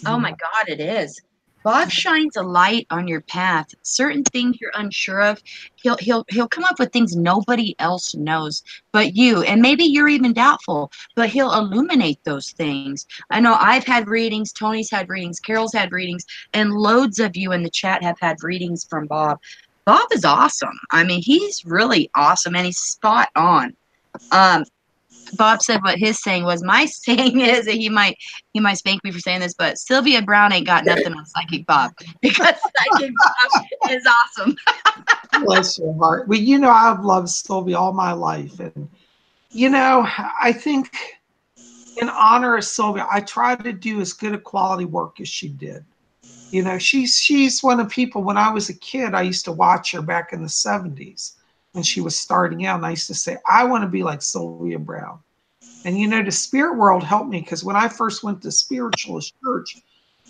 Oh my God, it is. Bob shines a light on your path. Certain things you're unsure of, he'll come up with things nobody else knows but you. And maybe you're even doubtful, but he'll illuminate those things. I know I've had readings, Tony's had readings, Carol's had readings, and loads of you in the chat have had readings from Bob. Bob is awesome. I mean, he's really awesome and he's spot on. Bob said what his saying was. My saying is that he might spank me for saying this, but Sylvia Brown ain't got nothing on Psychic Bob because Psychic Bob is awesome. Bless your heart. Well, you know, I've loved Sylvia all my life. And, you know, I think in honor of Sylvia, I tried to do as good a quality work as she did. You know, she's one of the people, when I was a kid, I used to watch her back in the 70s. When she was starting out, and I used to say, I want to be like Sylvia Brown. And, you know, the spirit world helped me because when I first went to spiritualist church,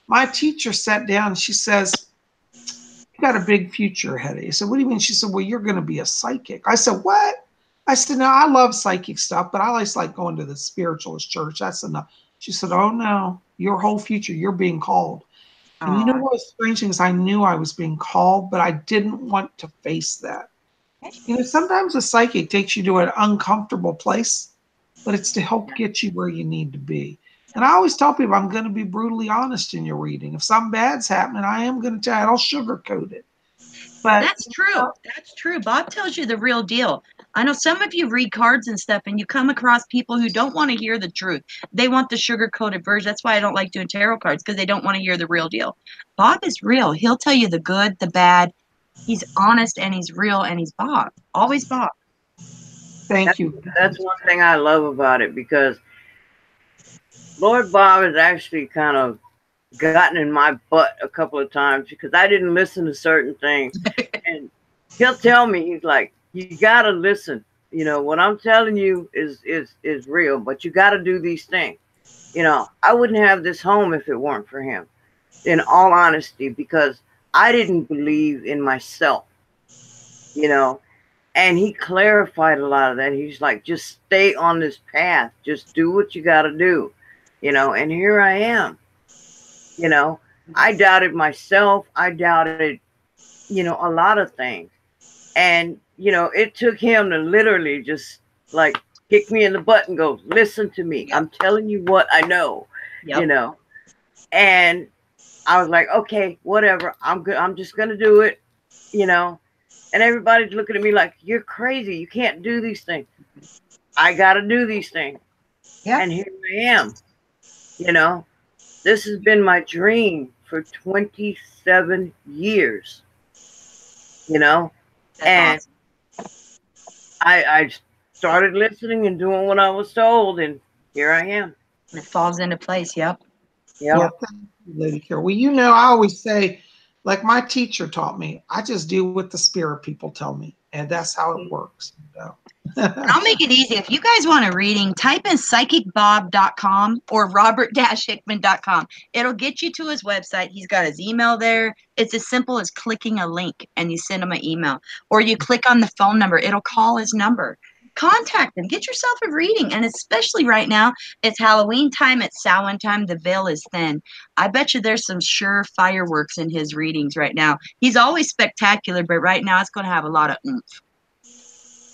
my teacher sat down and she says, you got a big future ahead of you. I said, what do you mean? She said, well, you're going to be a psychic. I said, what? I said, no, I love psychic stuff, but I always like going to the spiritualist church. That's enough. She said, oh, no, your whole future, you're being called. And you know what was strange thing is I knew I was being called, but I didn't want to face that. You know, sometimes a psychic takes you to an uncomfortable place, but it's to help get you where you need to be. And I always tell people I'm going to be brutally honest in your reading. If something bad's happening, I am going to tell you, I'll sugarcoat it. But that's true. That's true. Bob tells you the real deal. I know some of you read cards and stuff, and you come across people who don't want to hear the truth. They want the sugar-coated version. That's why I don't like doing tarot cards, because they don't want to hear the real deal. Bob is real. He'll tell you the good, the bad. He's honest, and he's real, and he's Bob. Always Bob. Thank you. That's one thing I love about it, because Lord Bob has actually kind of gotten in my butt a couple of times because I didn't listen to certain things. And he'll tell me, he's like, you got to listen. You know, what I'm telling you is real, but you got to do these things. You know, I wouldn't have this home if it weren't for him, in all honesty, because I didn't believe in myself, you know, and he clarified a lot of that. He's like, just stay on this path. Just do what you got to do, you know, and here I am. You know, I doubted myself. I doubted, you know, a lot of things. And, you know, it took him to literally just like kick me in the butt and go, listen to me. I'm telling you what I know, you know. And I was like, okay, whatever. I'm good. I'm just going to do it, you know. And everybody's looking at me like, you're crazy. You can't do these things. I got to do these things. Yeah. And here I am, you know. This has been my dream for 27 years, you know. That's awesome. I started listening and doing what I was told, and here I am. It falls into place. Yep. Yep. Lady Carol. Well, you know, I always say, like my teacher taught me, I just do what the spirit people tell me, and that's how it works. So. I'll make it easy. If you guys want a reading, type in psychicbob.com or robert-hickman.com. It'll get you to his website. He's got his email there. It's as simple as clicking a link and you send him an email. Or you click on the phone number. It'll call his number. Contact him. Get yourself a reading. And especially right now, it's Halloween time. It's Samhain time. The veil is thin. I bet you there's some sure fireworks in his readings right now. He's always spectacular, but right now it's going to have a lot of oomph.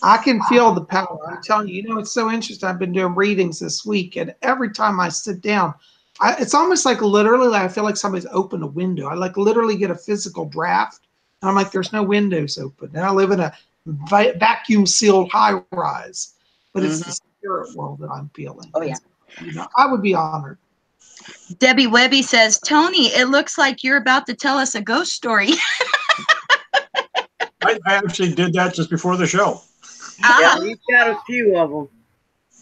I can feel the power. I'm telling you, you know, it's so interesting. I've been doing readings this week, and every time I sit down, it's almost like literally, like I feel like somebody's opened a window. I like literally get a physical draft, and I'm like, there's no windows open. And I live in a vacuum sealed high rise, but it's the spirit world that I'm feeling. Oh, yeah. You know, I would be honored. Debbie Webby says, Tony, it looks like you're about to tell us a ghost story. I actually did that just before the show. Yeah, he's got a few of them.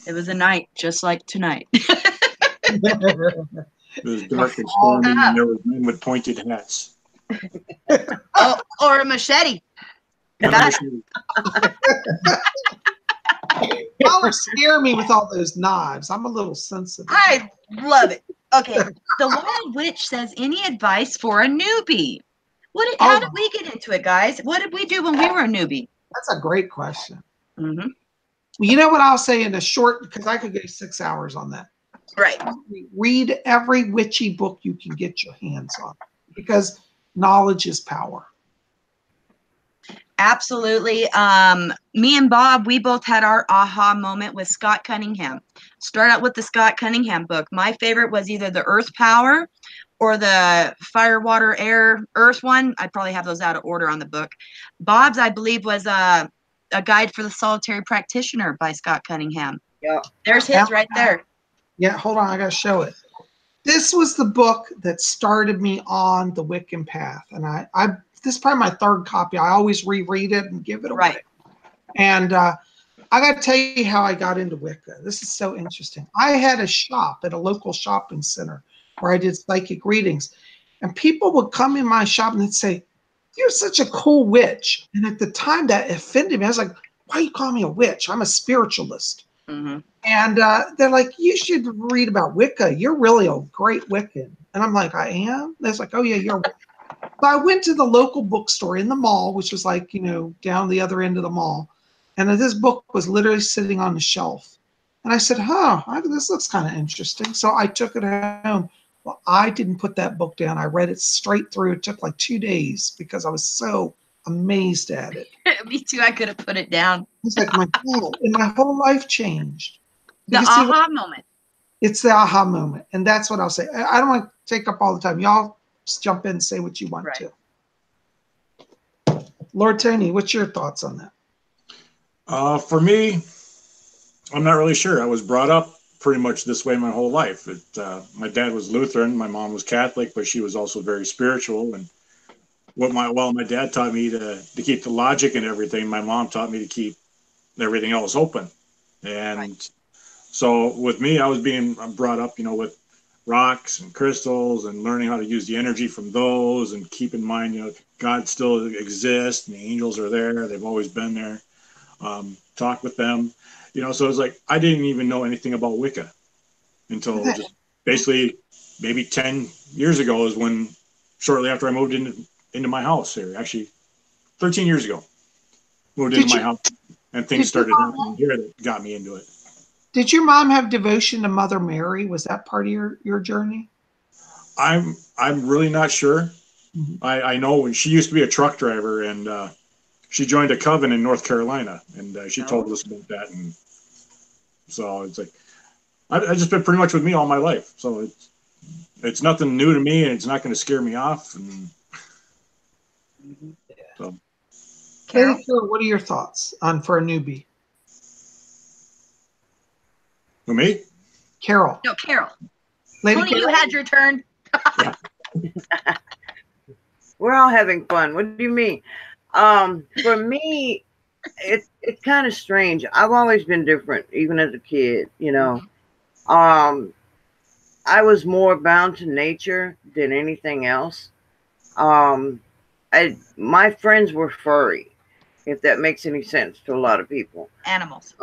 It was a night just like tonight. It was dark and stormy, and there were men with pointed hats. Oh, or a machete. Y'all are scaring me with all those knives. I'm a little sensitive. I love it. Okay, the Wild Witch says, any advice for a newbie? How did we get into it, guys? What did we do when we were a newbie? That's a great question. Well, you know what I'll say in a short, because I could go 6 hours on that. Right. Read every witchy book you can get your hands on, because knowledge is power. Absolutely. Me and Bob, we both had our aha moment with Scott Cunningham. Start out with the Scott Cunningham book. My favorite was either the Earth Power or the Fire, Water, Air, Earth one. I probably have those out of order on the book. Bob's, I believe, was a Guide for the Solitary Practitioner by Scott Cunningham. Yeah. There's his right there. Yeah, hold on. I got to show it. This was the book that started me on the Wiccan path. And this is probably my third copy. I always reread it and give it away. Right. And I got to tell you how I got into Wicca. This is so interesting. I had a shop at a local shopping center where I did psychic readings. And people would come in my shop and they'd say, you're such a cool witch. And at the time that offended me. I was like, why you call me a witch? I'm a spiritualist. And they're like, you should read about Wicca. You're really a great Wiccan. And I'm like, I am? They're like, oh yeah, you're. So I went to the local bookstore in the mall, which was like, you know, down the other end of the mall. And this book was literally sitting on the shelf. And I said, this looks kind of interesting. So I took it home. Well, I didn't put that book down. I read it straight through. It took like 2 days because I was so amazed at it. Me too. I could have put it down. It's like, my God, and my whole life changed. The Because, see, aha moment. it's the aha moment. And that's what I'll say. I don't want to take up all the time. Y'all just jump in and say what you want to. Lord Tony, what's your thoughts on that? For me, I'm not really sure. I was brought up pretty much this way my whole life. My dad was Lutheran, my mom was Catholic, but she was also very spiritual. And my dad taught me to keep the logic and everything, my mom taught me to keep everything else open. And so with me, I was being brought up, with rocks and crystals and learning how to use the energy from those, and keep in mind, God still exists and the angels are there. They've always been there. Talk with them, so it's like, I didn't even know anything about Wicca until just basically maybe 10 years ago is when, shortly after I moved into my house here, actually 13 years ago, moved into my house, and things started happening here that got me into it. Did your mom have devotion to Mother Mary? Was that part of your journey? I'm really not sure. Mm-hmm. I know when she used to be a truck driver, and she joined a coven in North Carolina, and she told us about that. And so it's like, I just been pretty much with me all my life. So it's nothing new to me, and it's not going to scare me off. And so, Carol, what are your thoughts for a newbie? Who, me? Carol. No, Carol. Lady Tony, you had your turn. We're all having fun. What do you mean? For me, it's kind of strange. I've always been different, even as a kid, I was more bound to nature than anything else. My friends were furry, if that makes any sense to a lot of people. Animals.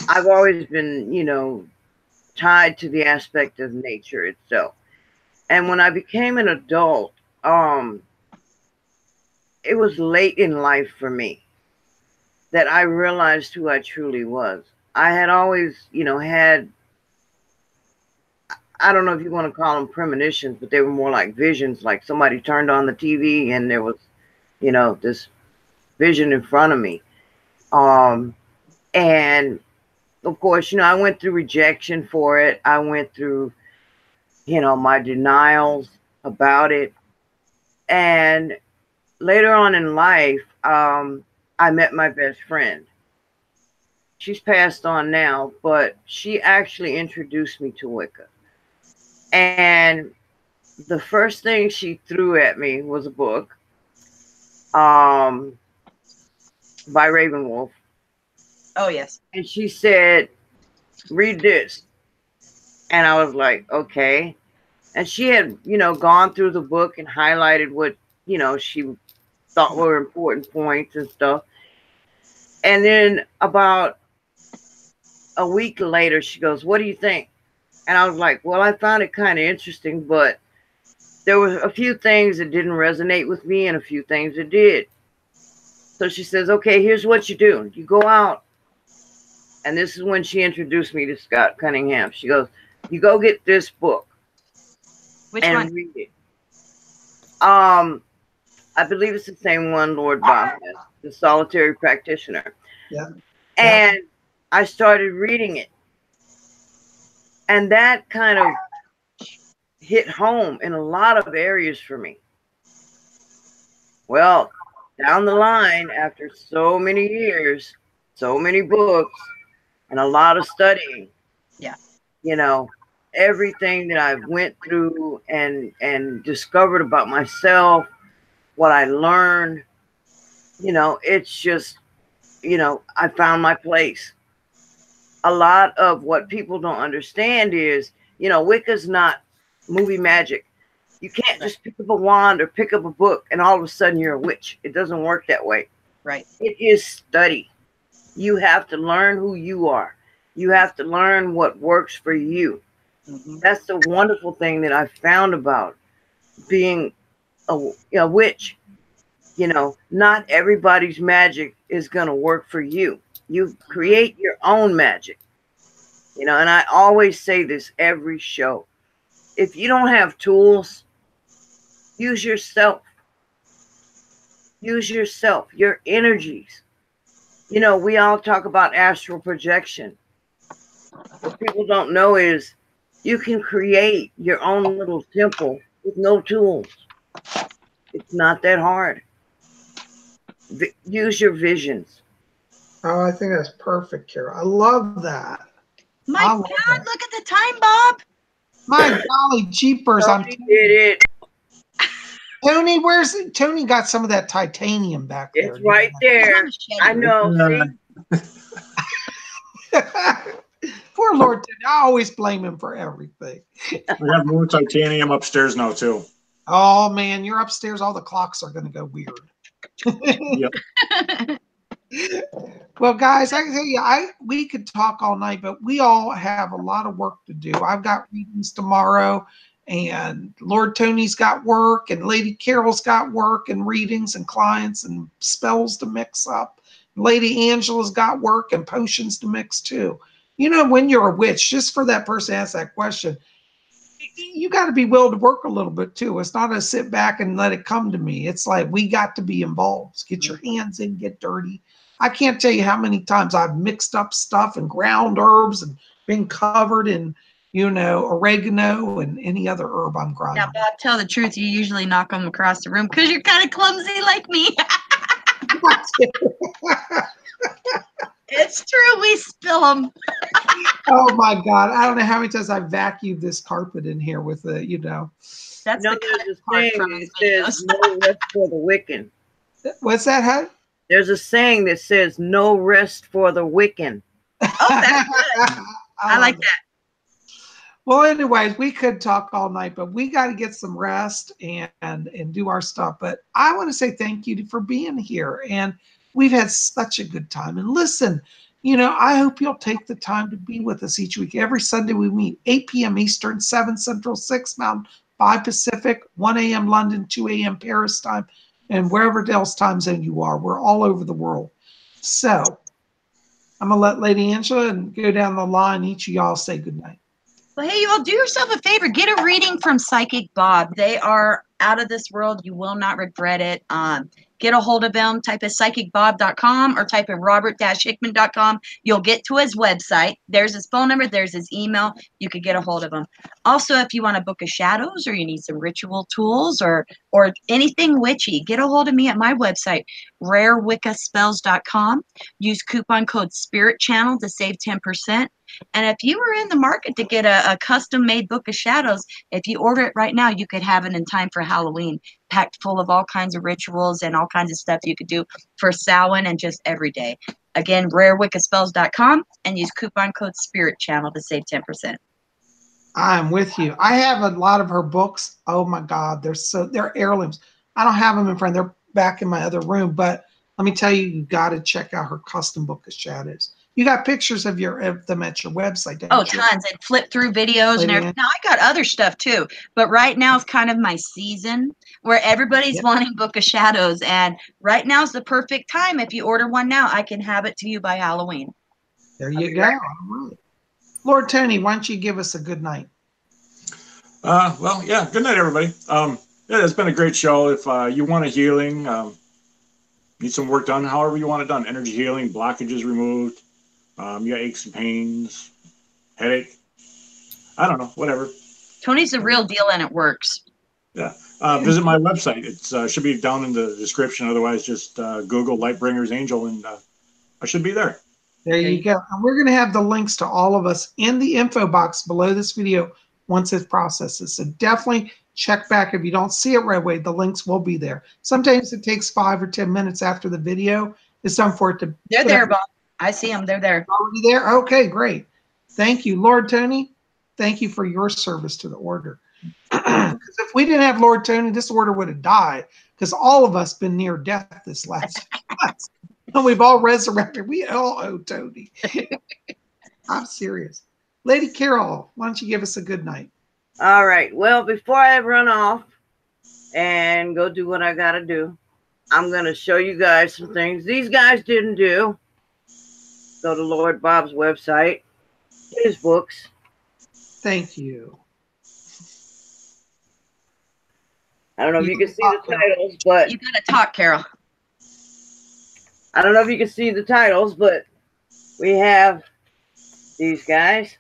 I've always been, tied to the aspect of nature itself. And when I became an adult, it was late in life for me that I realized who I truly was. I had always, had, I don't know if you want to call them premonitions, but they were more like visions, like somebody turned on the TV and there was, this vision in front of me. And of course, I went through rejection for it. I went through, my denials about it. And later on in life, I met my best friend. She's passed on now, but she actually introduced me to Wicca. And the first thing she threw at me was a book by Ravenwolf. Oh, yes. And she said, read this. And I was like, okay. And she had, gone through the book and highlighted what, she thought were important points and stuff. And then about a week later, she goes, what do you think? And I was like, well, I found it kind of interesting, but there were a few things that didn't resonate with me and a few things that did. So she says, okay, here's what you do. You go out. And this is when she introduced me to Scott Cunningham. She goes, you go get this book. Which and one? Read it. I believe it's the same one Lord Bob has, The Solitary Practitioner. Yeah. And I started reading it. And that kind of hit home in a lot of areas for me. Well, down the line, after so many years, so many books, and a lot of studying, everything that I went through and discovered about myself, what I learned, it's just, I found my place. A lot of what people don't understand is, Wicca's not movie magic. You can't just pick up a wand or pick up a book and all of a sudden you're a witch. It doesn't work that way. Right. It is study. You have to learn who you are. You have to learn what works for you. Mm-hmm. That's the wonderful thing that I found about being a witch. Not everybody's magic is going to work for you. You create your own magic. And I always say this every show. If you don't have tools, use yourself. Use yourself, your energies. You know, we all talk about astral projection. What people don't know is you can create your own little temple with no tools. It's not that hard. Use your visions. Oh, I think that's perfect, Carol. I love that. My God, look at the time, Bob. My golly jeepers. Tony did it. Tony, Tony got some of that titanium back there. It's right there. I know. Poor Lord Tony. I always blame him for everything. We have more titanium upstairs now, too. Oh, man, you're upstairs. All the clocks are going to go weird. Yep. Well, guys, I can tell you, we could talk all night, but we all have a lot of work to do. I've got readings tomorrow, and Lord Tony's got work, and Lady Carol's got work and readings and clients and spells to mix up. Lady Angela's got work and potions to mix too. You know, when you're a witch, just for that person to ask that question, you got to be willing to work a little bit too. It's not a sit back and let it come to me. It's like we got to be involved. Get your hands in, get dirty. I can't tell you how many times I've mixed up stuff and ground herbs and been covered in, you know, oregano and any other herb I'm grinding. Now, Bob, tell the truth. You usually knock them across the room because you're kind of clumsy like me. It's true. We spill them. Oh my God. I don't know how many times I vacuumed this carpet in here with the, you know. That's no, the there's a saying that says no rest for the Wiccan. What's that, Hud? There's a saying that says no rest for the Wiccan. Oh, that's good. I like that. Well, anyways, we could talk all night, but we got to get some rest and do our stuff. But I want to say thank you for being here. And we've had such a good time. And listen, you know, I hope you'll take the time to be with us each week. Every Sunday we meet 8 p.m. Eastern, 7 Central, 6 Mountain, 5 Pacific, 1 a.m. London, 2 a.m. Paris time, and wherever else time zone you are. We're all over the world. So I'm going to let Lady Angela and go down the line. Each of y'all say goodnight. Well, hey, you all, do yourself a favor. Get a reading from Psychic Bob. They are out of this world. You will not regret it. Get a hold of him. Type in psychicbob.com or type in robert-hickman.com. You'll get to his website. There's his phone number. There's his email. You could get a hold of him. Also, if you want a book of shadows or you need some ritual tools or anything witchy, get a hold of me at my website, rarewiccaspells.com. Use coupon code Spirit Channel to save 10%. And if you were in the market to get a custom-made book of shadows, if you order it right now, you could have it in time for Halloween, packed full of all kinds of rituals and all kinds of stuff you could do for Samhain and just every day. Again, rarewiccaspells.com and use coupon code Spirit Channel to save 10%. I'm with you. I have a lot of her books. Oh my God, they're heirlooms. I don't have them in front. They're back in my other room. But let me tell you, you got to check out her custom book of shadows. You got pictures of them at your website, don't you? Tons. And flip through videos and everything. Now, I got other stuff too. But right now is kind of my season where everybody's wanting Book of Shadows. And right now is the perfect time. If you order one now, I can have it to you by Halloween. There you go. All right. Lord Tony, why don't you give us a good night? Well, yeah. Good night, everybody. Yeah, it's been a great show. If you want a healing, need some work done, however you want it done, energy healing, blockages removed, you got aches and pains, headache, I don't know, whatever. Tony's the real deal and it works. Yeah. Visit my website. It should be down in the description. Otherwise, just Google Lightbringer's Angel and I should be there. There you go. And we're going to have the links to all of us in the info box below this video once it processes. So definitely check back. If you don't see it right away, the links will be there. Sometimes it takes 5 or 10 minutes after the video. It's done for it to. They're there, Bob. I see them. They're there. Already there? Okay, great. Thank you. Lord Tony, thank you for your service to the order. Because if we didn't have Lord Tony, this order would have died. Because all of us been near death this last month. And we've all resurrected. We all owe Tony. I'm serious. Lady Carol, why don't you give us a good night? All right. Well, before I run off and go do what I got to do, I'm going to show you guys some things these guys didn't do. Go to Lord Bob's website, his books. Thank you. I don't know if you can see the titles, but you got to talk, Carol. I don't know if you can see the titles, but we have these guys.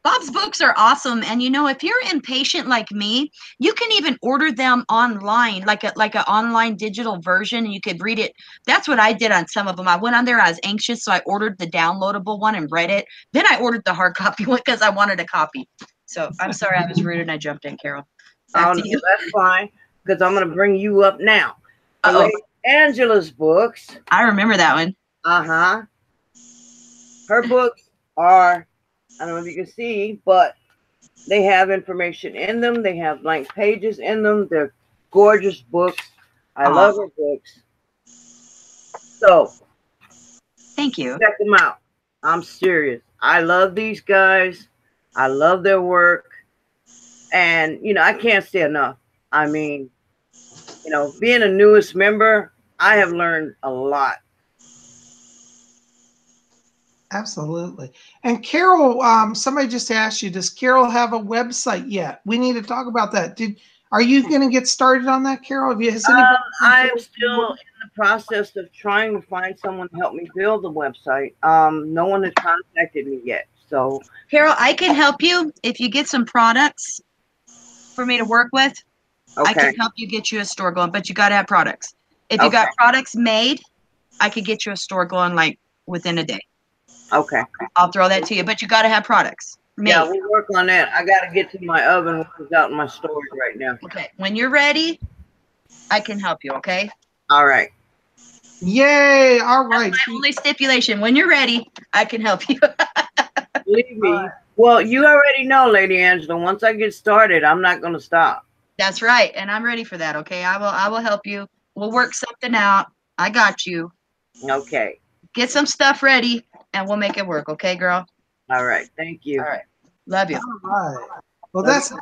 Bob's books are awesome, and you know, if you're impatient like me, you can even order them online, like an online digital version, and you could read it. That's what I did on some of them. I went on there, I was anxious, so I ordered the downloadable one and read it. Then I ordered the hard copy one because I wanted a copy. So I'm sorry I was rude and I jumped in, Carol. Back to you. That's fine, because I'm going to bring you up now. Lady Angela's books. I remember that one. Uh-huh. Her books are, I don't know if you can see, but they have information in them. They have blank pages in them. They're gorgeous books. I love her books. So, thank you. Check them out. I'm serious. I love these guys. I love their work. And, you know, I can't say enough. I mean, you know, being a newest member, I have learned a lot. Absolutely. And Carol, somebody just asked you, does Carol have a website yet? We need to talk about that. Are you going to get started on that, Carol? I'm still in the process of trying to find someone to help me build the website. No one has contacted me yet. So, Carol, I can help you if you get some products for me to work with. Okay. I can help you get you a store going, but you got to have products. If you got products made, I could get you a store going like within a day. Okay. I'll throw that to you, but you got to have products made. Yeah, we'll work on that. I got to get to my oven, which is out in my storage right now. Okay. When you're ready, I can help you, okay? All right. Yay. All right. That's my only stipulation. When you're ready, I can help you. Believe me. Well, you already know, Lady Angela, once I get started, I'm not going to stop. That's right. And I'm ready for that, okay? I will help you. We'll work something out. I got you. Okay. Get some stuff ready, and we'll make it work, okay, girl? All right. Thank you. All right. Love you. All right. Well, that's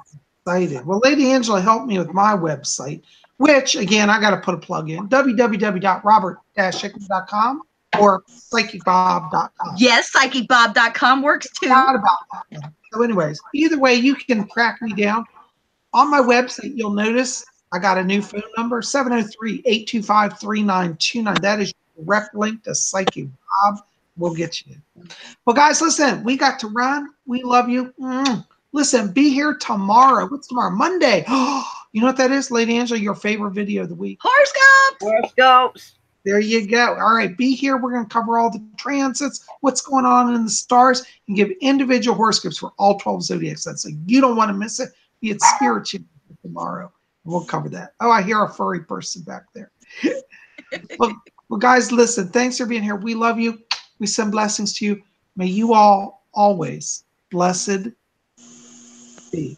exciting. Well, Lady Angela helped me with my website, which, again, I got to put a plug in, www.robert-hickman.com or psychicbob.com. Yes, psychicbob.com works too. Not about that. So anyways, either way, you can track me down. On my website, you'll notice I got a new phone number, 703-825-3929. That is your direct link to Psychic Bob. We'll get you. Well, guys, listen, we got to run. We love you. Listen, be here tomorrow. What's tomorrow? Monday. You know what that is, Lady Angela? Your favorite video of the week. Horoscopes. Horoscopes. There you go. All right, be here. We're going to cover all the transits, what's going on in the stars, and give individual horoscopes for all 12 zodiac signs. So you don't want to miss it. Be it spiritual tomorrow. We'll cover that. Oh, I hear a furry person back there. well, guys, listen, thanks for being here. We love you. We send blessings to you. May you all always blessed be.